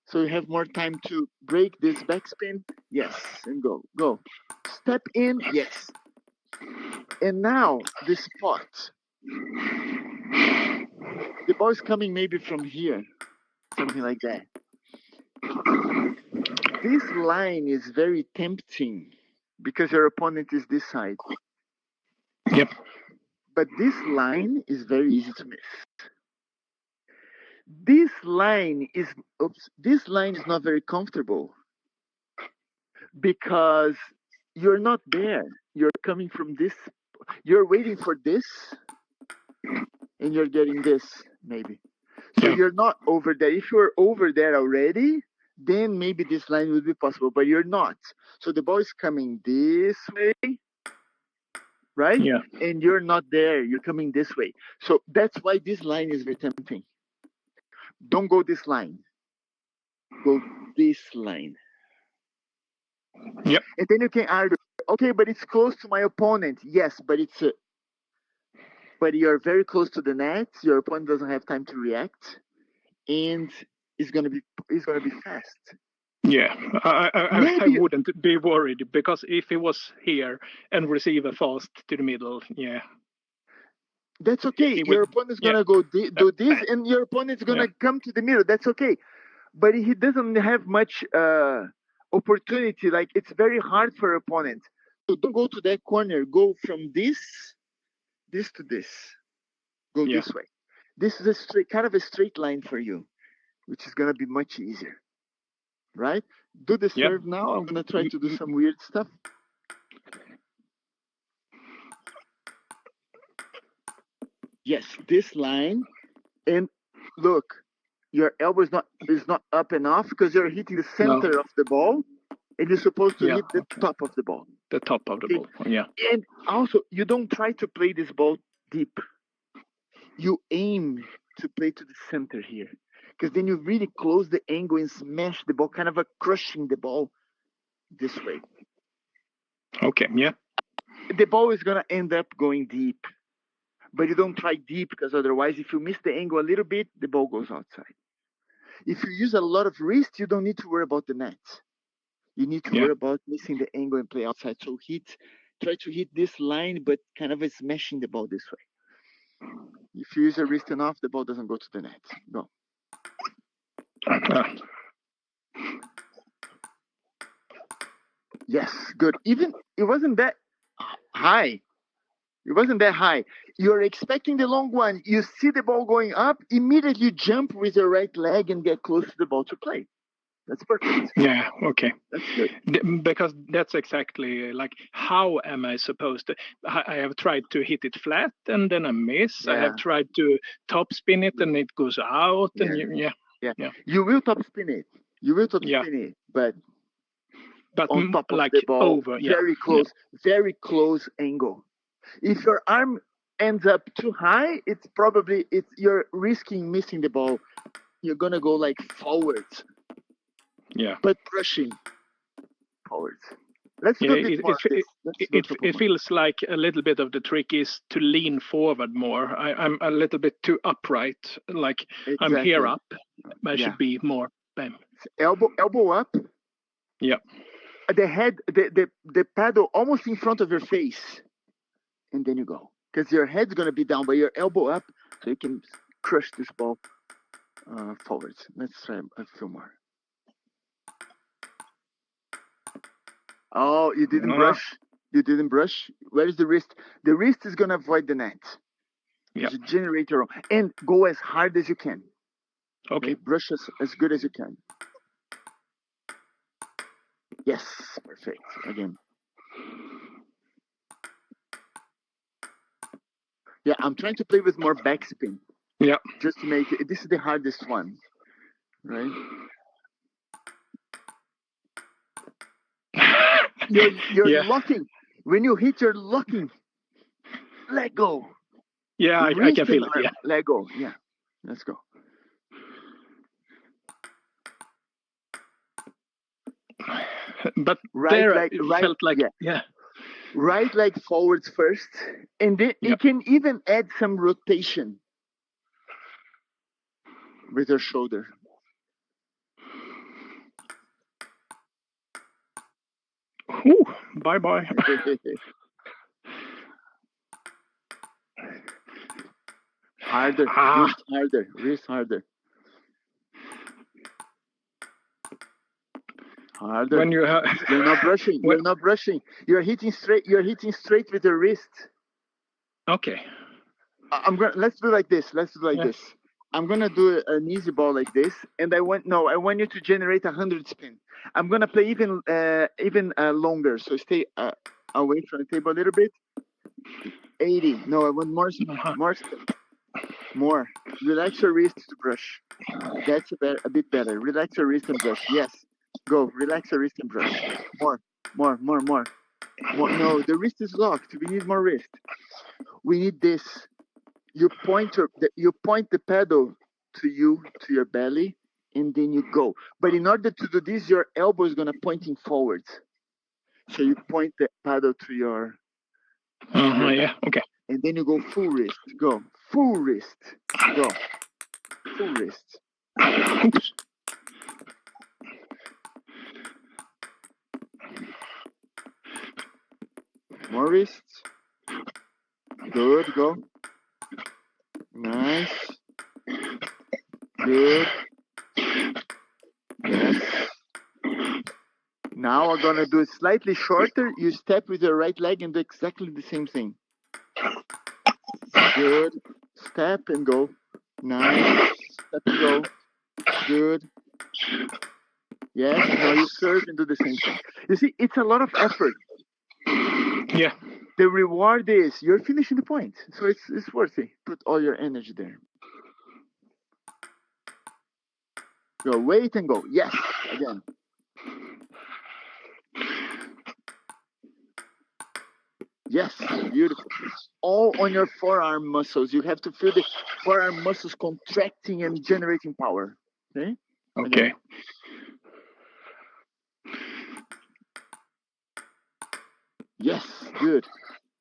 So you have more time to break this backspin. Yes. And go. Go. Step in. Yes. And now the spot. The ball is coming maybe from here. Something like that. This line is very tempting because your opponent is this side. Yep. But this line is very easy to miss. This line is not very comfortable because you're not there. You're coming from this. You're waiting for this and you're getting this maybe. So you're not over there. If you're over there already, then maybe this line would be possible, but you're not. So the ball is coming this way, right? Yeah. And you're not there. You're coming this way. So that's why this line is very tempting. Don't go this line. Go this line. Yep. And then you can argue, okay, but it's close to my opponent. Yes, but it's but you're very close to the net. Your opponent doesn't have time to react, and it's gonna be fast. Yeah, I wouldn't be worried, because if he was here and receive a fast to the middle, yeah. That's okay. Your opponent's gonna go do this, and your opponent's gonna come to the middle. That's okay. But he doesn't have much opportunity. Like, it's very hard for opponent. So don't go to that corner. Go from this to this. Go this way. This is a straight, kind of a straight line for you, which is gonna be much easier, right? Do the serve now. I'm gonna try to do some weird stuff. Yes, this line, and look, your elbow is not up and off, because you're hitting the center of the ball, and you're supposed to hit the top of the ball. The top of the ball, yeah. And also, you don't try to play this ball deep. You aim to play to the center here, because then you really close the angle and smash the ball, kind of crushing the ball this way. Okay, yeah. The ball is gonna end up going deep, but you don't try deep, because otherwise, if you miss the angle a little bit, the ball goes outside. If you use a lot of wrist, you don't need to worry about the net. You need to worry about missing the angle and play outside. So try to hit this line, but kind of smashing the ball this way. If you use a wrist enough, the ball doesn't go to the net. Go. Yes, good. Even it wasn't that high. It wasn't that high. You're expecting the long one. You see the ball going up, immediately jump with your right leg and get close to the ball to play. That's perfect. Yeah, okay. That's good. Because that's exactly like, how am I supposed to? I have tried to hit it flat and then I miss. I have tried to top spin it and it goes out. And You will top spin it. You will top spin it, but on top of the ball, very close angle. If your arm ends up too high, you're risking missing the ball. You're gonna go like forwards. Yeah. But brushing forwards. Let's do a bit more of this. It feels like a little bit of the trick is to lean forward more. I'm a little bit too upright. Like, I'm here up. I should be more bam. Elbow up. Yeah. The head, the paddle almost in front of your face. And then you go. Because your head's going to be down, but your elbow up, so you can crush this ball forwards. Let's try a few more. Oh, you didn't brush? You didn't brush? Where is the wrist? The wrist is going to avoid the net. Yeah. Generate your own. And go as hard as you can. Okay. Brush as good as you can. Yes, perfect. Again. Yeah, I'm trying to play with more backspin. Yeah. Just to make it. This is the hardest one, right? You're locking. When you hit, you're locking. Let go. Yeah, I can feel it. Yeah. Let go. Yeah. Let's go. But it felt like right leg forwards first, and then you can even add some rotation with your shoulder. Ooh, bye-bye. Harder, wrist harder. Harder. When you you're not brushing. You're not brushing. You're hitting straight. You're hitting straight with your wrist. Okay. Let's do like this. This. I'm gonna do an easy ball like this, and I want you to generate 100 spin. I'm gonna play even longer. So stay away from the table a little bit. 80. No, I want more spin. More spin. More. Relax your wrist to brush. That's a bit better. Relax your wrist and brush. Yes. Go. Relax your wrist and brush. More. No, the wrist is locked. We need more wrist. We need this. You point the pedal to your belly, and then you go. But in order to do this, your elbow is gonna pointing forwards. So you point the paddle to your Yeah, okay. and then you go full wrist, go, full wrist, go, full wrist. Oops. More wrists. Good, go. Nice. Good. Yes. Now we're gonna do it slightly shorter. You step with your right leg and do exactly the same thing. Good. Step and go. Nice. Step and go. Good. Yes. Now you serve and do the same thing. You see, it's a lot of effort. Yeah. The reward is you're finishing the point, so it's worth it. Put all your energy there. Go, wait and go. Yes, again. Yes, beautiful. All on your forearm muscles. You have to feel the forearm muscles contracting and generating power. Okay? Okay. Again. Yes, good.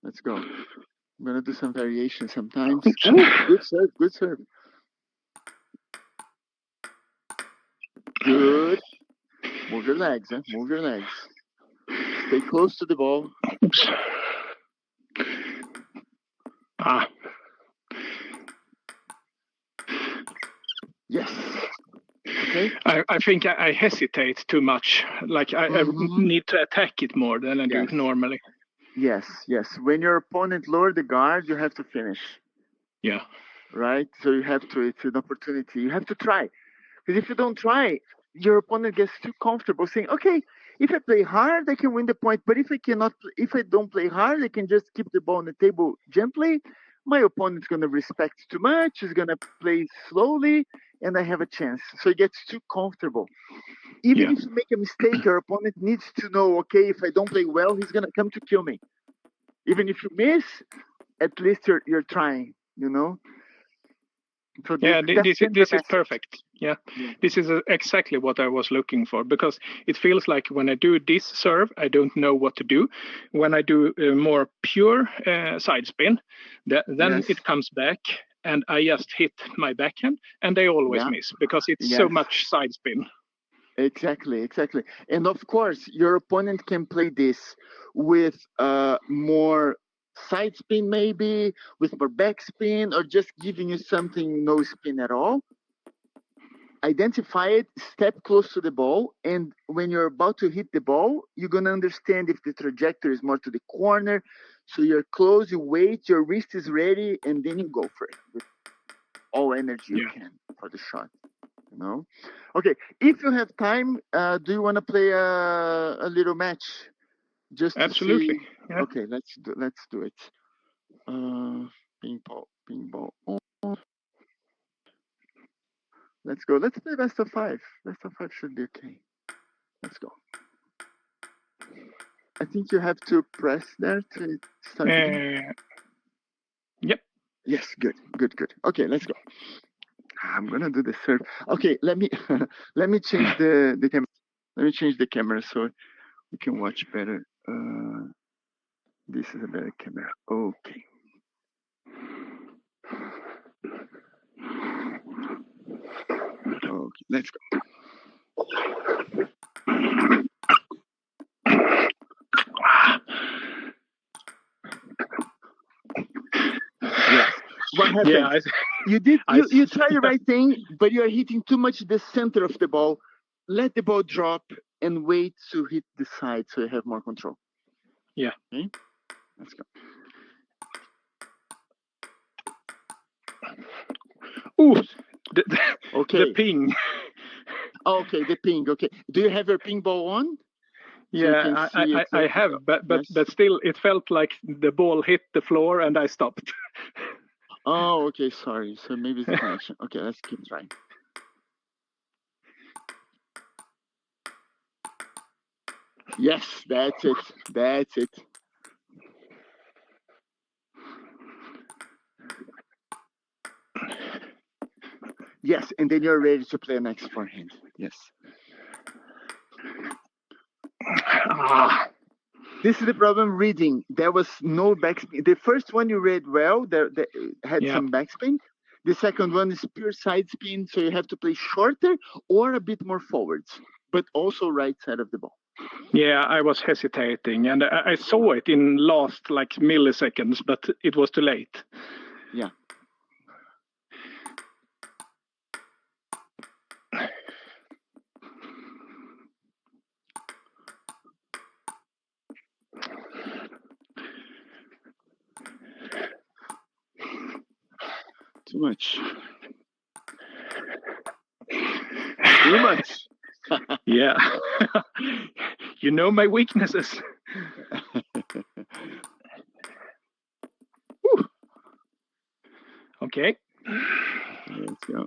Let's go. I'm gonna do some variation sometimes. Ooh, good serve, good serve. Good. Move your legs, huh? Move your legs. Stay close to the ball. Oops. Ah. Yes. Okay. I think I hesitate too much. Like I need to attack it more than I do normally. Yes, yes. When your opponent lower the guard, you have to finish. Yeah. Right? So you have to, it's an opportunity. You have to try. Because if you don't try, your opponent gets too comfortable saying, okay, if I play hard, I can win the point. But if I don't play hard, I can just keep the ball on the table gently. My opponent's going to respect too much. He's going to play slowly, and I have a chance. So he gets too comfortable. Even if you make a mistake, your opponent needs to know, okay, if I don't play well, he's going to come to kill me. Even if you miss, at least you're trying, you know? So this is perfect. Yeah, this is exactly what I was looking for, because it feels like when I do this serve, I don't know what to do. When I do more pure side spin, then it comes back and I just hit my backhand and I always miss because it's so much side spin. Exactly. And of course, your opponent can play this with more side spin, maybe with more back spin, or just giving you something no spin at all. Identify it, step close to the ball, and when you're about to hit the ball, you're going to understand if the trajectory is more to the corner. So you're close, you wait, your wrist is ready, and then you go for it with all energy you can for the shot. You know? Okay, if you have time, do you want to play a little match? Just to Absolutely. see. Yeah. Okay, let's do it. Ping ball on. Let's go. Let's play best of 5. Best of 5 should be okay. Let's go. I think you have to press there to start. Yep. Yes, good. Okay, let's go. I'm gonna do the serve. Okay, let me change the camera. Let me change the camera so we can watch better. This is a better camera. Okay. Okay, let's go. Yes. What happened? Yeah, you try the right thing, but you are hitting too much the center of the ball. Let the ball drop and wait to hit the side so you have more control. Yeah. Okay, let's go. Ooh, okay. The ping. Okay, the ping. Okay, do you have your ping ball on? Yeah, I have, but still, it felt like the ball hit the floor and I stopped. Oh, okay, sorry. So maybe it's the connection. Okay, let's keep trying. Yes, that's it. Yes, and then you're ready to play a next forehand. Yes. This is the problem reading. There was no backspin. The first one you read well, there had some backspin. The second one is pure side spin, so you have to play shorter or a bit more forwards, but also right side of the ball. Yeah, I was hesitating, and I saw it in last like milliseconds, but it was too late. Yeah. Too much. Too much. Yeah. You know my weaknesses. Okay. Let's go.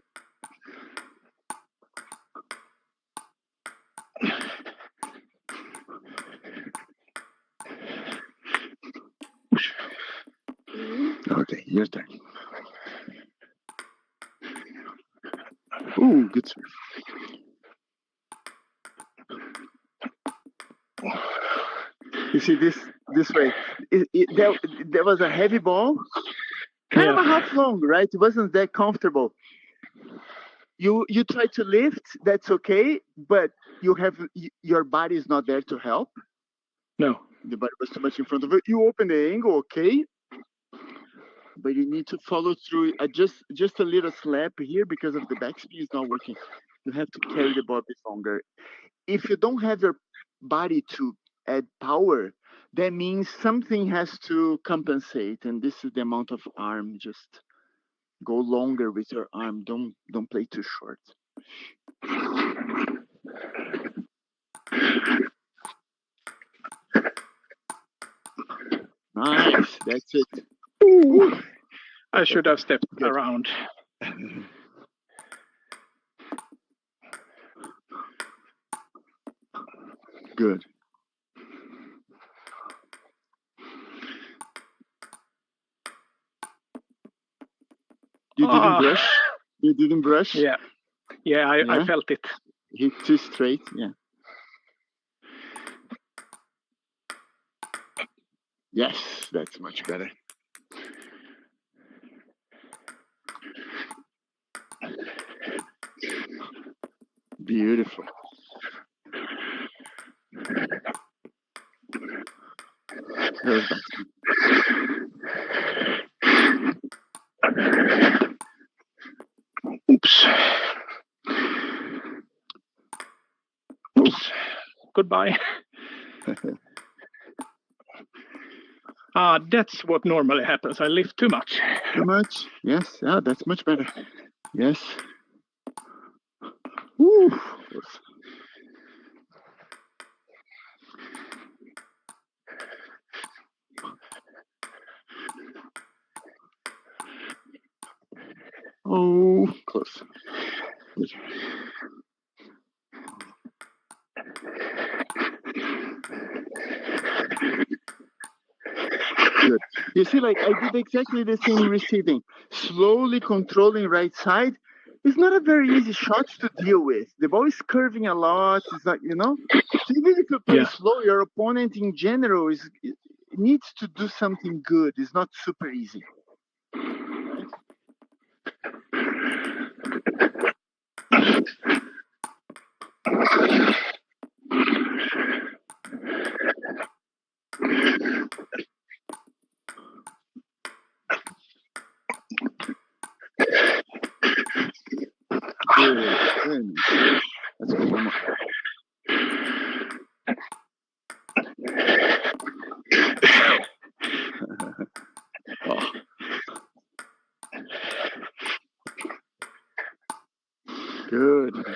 Okay, your turn. Ooh, good serve. You see this way. There was a heavy ball, kind of a half long, right? It wasn't that comfortable. You try to lift, that's okay, but your body is not there to help. No. The body was too much in front of it. You open the angle, okay, but you need to follow through. Just a little slap here because of the backspin is not working. You have to carry the ball a bit longer. If you don't have your body to add power, that means something has to compensate, and this is the amount of arm. Just go longer with your arm. Don't play too short. Nice, that's it. Ooh. I should have stepped around. Good. You didn't brush? You didn't brush? Yeah. I felt it. Hit too straight, yeah. Yes, that's much better. Beautiful. Oops. Oops. Goodbye. That's what normally happens. I lift too much. Too much? Yes. Yeah, that's much better. Yes. Woo. Oh, close. Good. You see, like I did exactly the same receiving. Slowly controlling right side. It's not a very easy shot to deal with. The ball is curving a lot. It's like, so even if you play slow, your opponent in general needs to do something good. It's not super easy. Good. Let's go one more. Oh.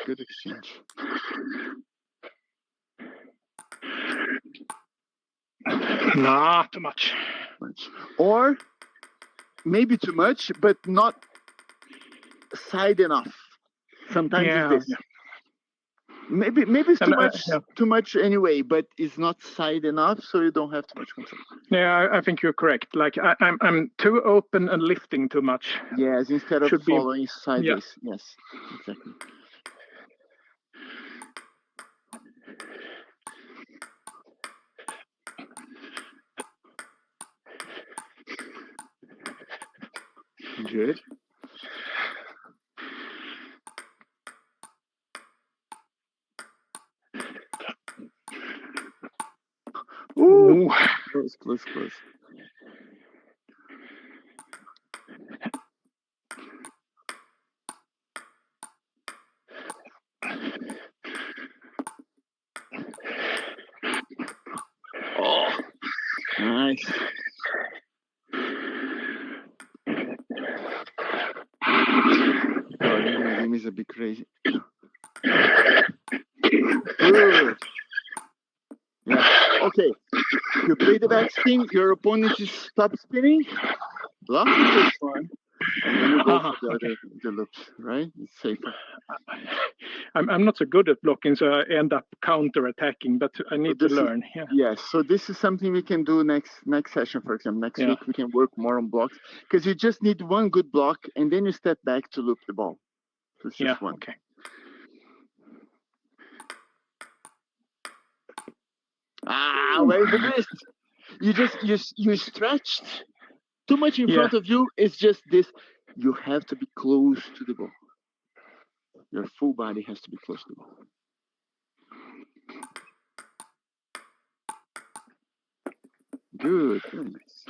Good exchange. Not too much. Or maybe too much, but not side enough. Sometimes it's this. Maybe it's And, too much anyway, but it's not side enough, so you don't have too much control. Yeah, I think you're correct. Like I'm too open and lifting too much. Yes, instead of following sideways. Yeah. Yes, exactly. Good. Ooh. Close. Oh, nice. Oh, your game is a bit crazy. Good. Yeah. Okay. You play the back spin. Your opponent is stop spinning. Block the first one, and then you go for the loops. Right? It's safer. I'm not so good at blocking, so I end up counter attacking. But I need to learn. Yes. So this is something we can do next session, for example. Next week we can work more on blocks because you just need one good block, and then you step back to loop the ball. So it's just one. Okay. Where's the wrist? You stretched too much in front of you. It's just this. You have to be close to the ball. Your full body has to be close to the ball. Good. Very nice.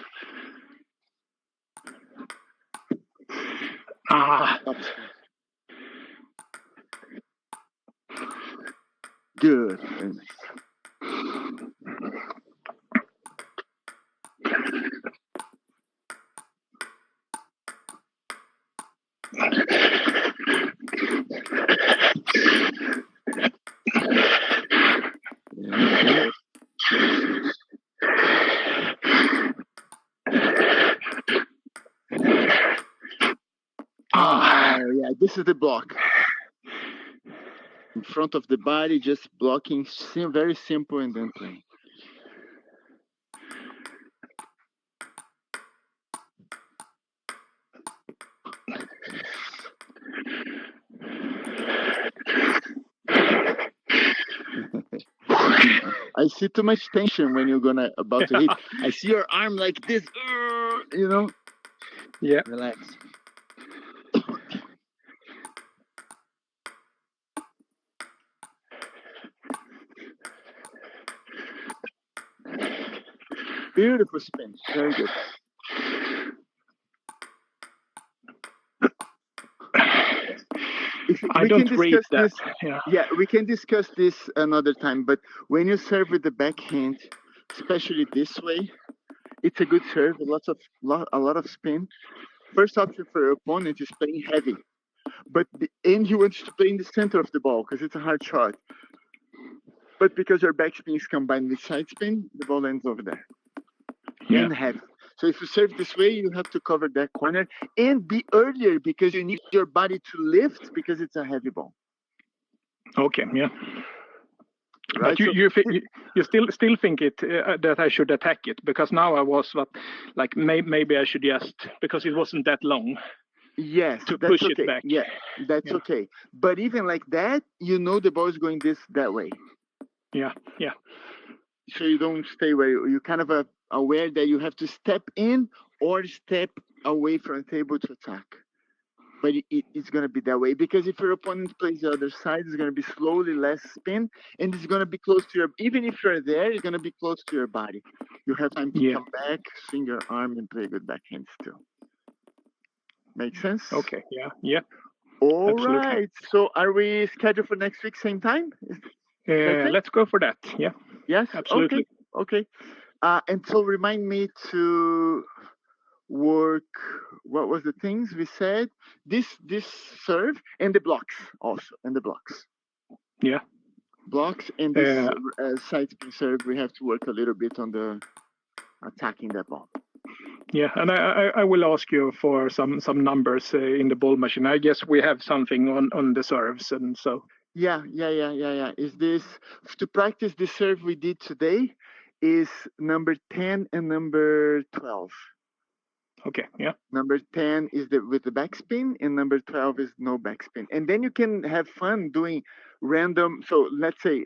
Good. Very nice. Yeah, this is the block. In front of the body, just blocking, very simple, and then playing. I see too much tension when you're about to hit. I see your arm like this, you know? Yeah. Relax. Beautiful spin. Very good. I don't read that. Yeah, we can discuss this another time. But when you serve with the backhand, especially this way, it's a good serve. A lot of spin. First option for your opponent is playing heavy, but he wants to play in the center of the ball because it's a hard shot. But because your backspin is combined with side spin, the ball ends over there. And heavy. So if you serve this way, you have to cover that corner and be earlier because you need your body to lift because it's a heavy ball. Okay, yeah. Right? But you still think it that I should attack it because now I was maybe I should just because it wasn't that long. Yes, to push it back. Yeah, that's okay. But even like that, you know the ball is going that way. Yeah. So you don't stay where you kind of aware that you have to step in or step away from the table to attack. But it's going to be that way because if your opponent plays the other side, it's going to be slowly less spin and it's going to be close to even if you're there, it's going to be close to your body. You have time to come back, swing your arm and play a good backhand still. Make sense? Okay, yeah. All right. So are we scheduled for next week, same time? Let's go for that. Yeah. Yes? Absolutely. Okay. And so remind me to work, what was the things we said? This serve and the blocks also, and the blocks. Yeah. Blocks and this side spin serve, we have to work a little bit on the attacking that ball. Yeah, and I will ask you for some numbers in the ball machine. I guess we have something on the serves and so. Yeah. Is this to practice the serve we did today? Is number 10 and number 12. Okay, yeah. Number 10 is with the backspin, and number 12 is no backspin. And then you can have fun doing random. So let's say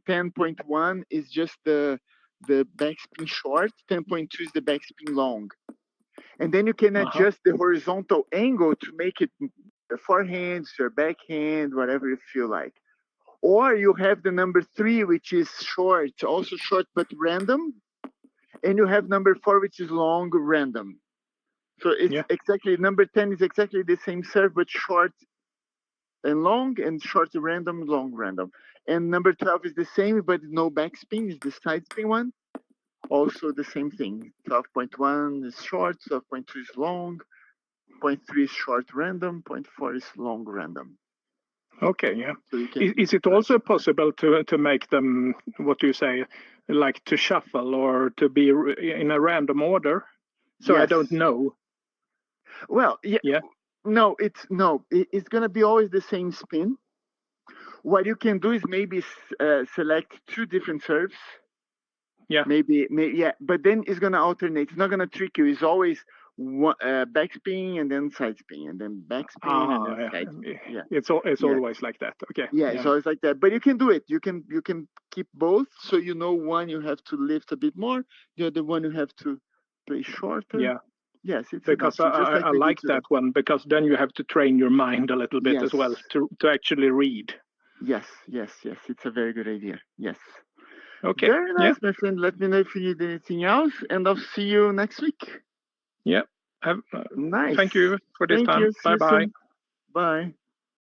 10.1 is just the backspin short, 10.2 is the backspin long. And then you can adjust the horizontal angle to make it forehand or backhand, whatever you feel like. Or you have the number 3, which is short, also short but random. And you have number 4, which is long, random. So it's exactly, number 10 is exactly the same serve, but short and long, and short random, long random. And number 12 is the same, but no backspin, is the side spin one. Also the same thing. 12.1 is short, 12.2 is long, 0.3 is short random, 0.4 is long random. Okay, yeah. So is it also possible to make them, what do you say, like to shuffle or to be in a random order? So I don't know. Well, yeah. No, it's gonna be always the same spin. What you can do is maybe select 2 different serves. Yeah. Maybe yeah, but then it's gonna alternate. It's not gonna trick you. It's always one, backspin and then side spin and then backspin and then side spin. Yeah. It's always like that. Okay. Yeah, it's always like that. But you can do it. You can keep both. So you know, one you have to lift a bit more, the other one you have to play shorter. Yeah. Yes, it's because I like that one, because then you have to train your mind a little bit as well to actually read. Yes. It's a very good idea. Yes. Okay. Very nice, my friend. Let me know if you need anything else, and I'll see you next week. Yeah. Nice. Thank you for this time. Bye-bye. Bye.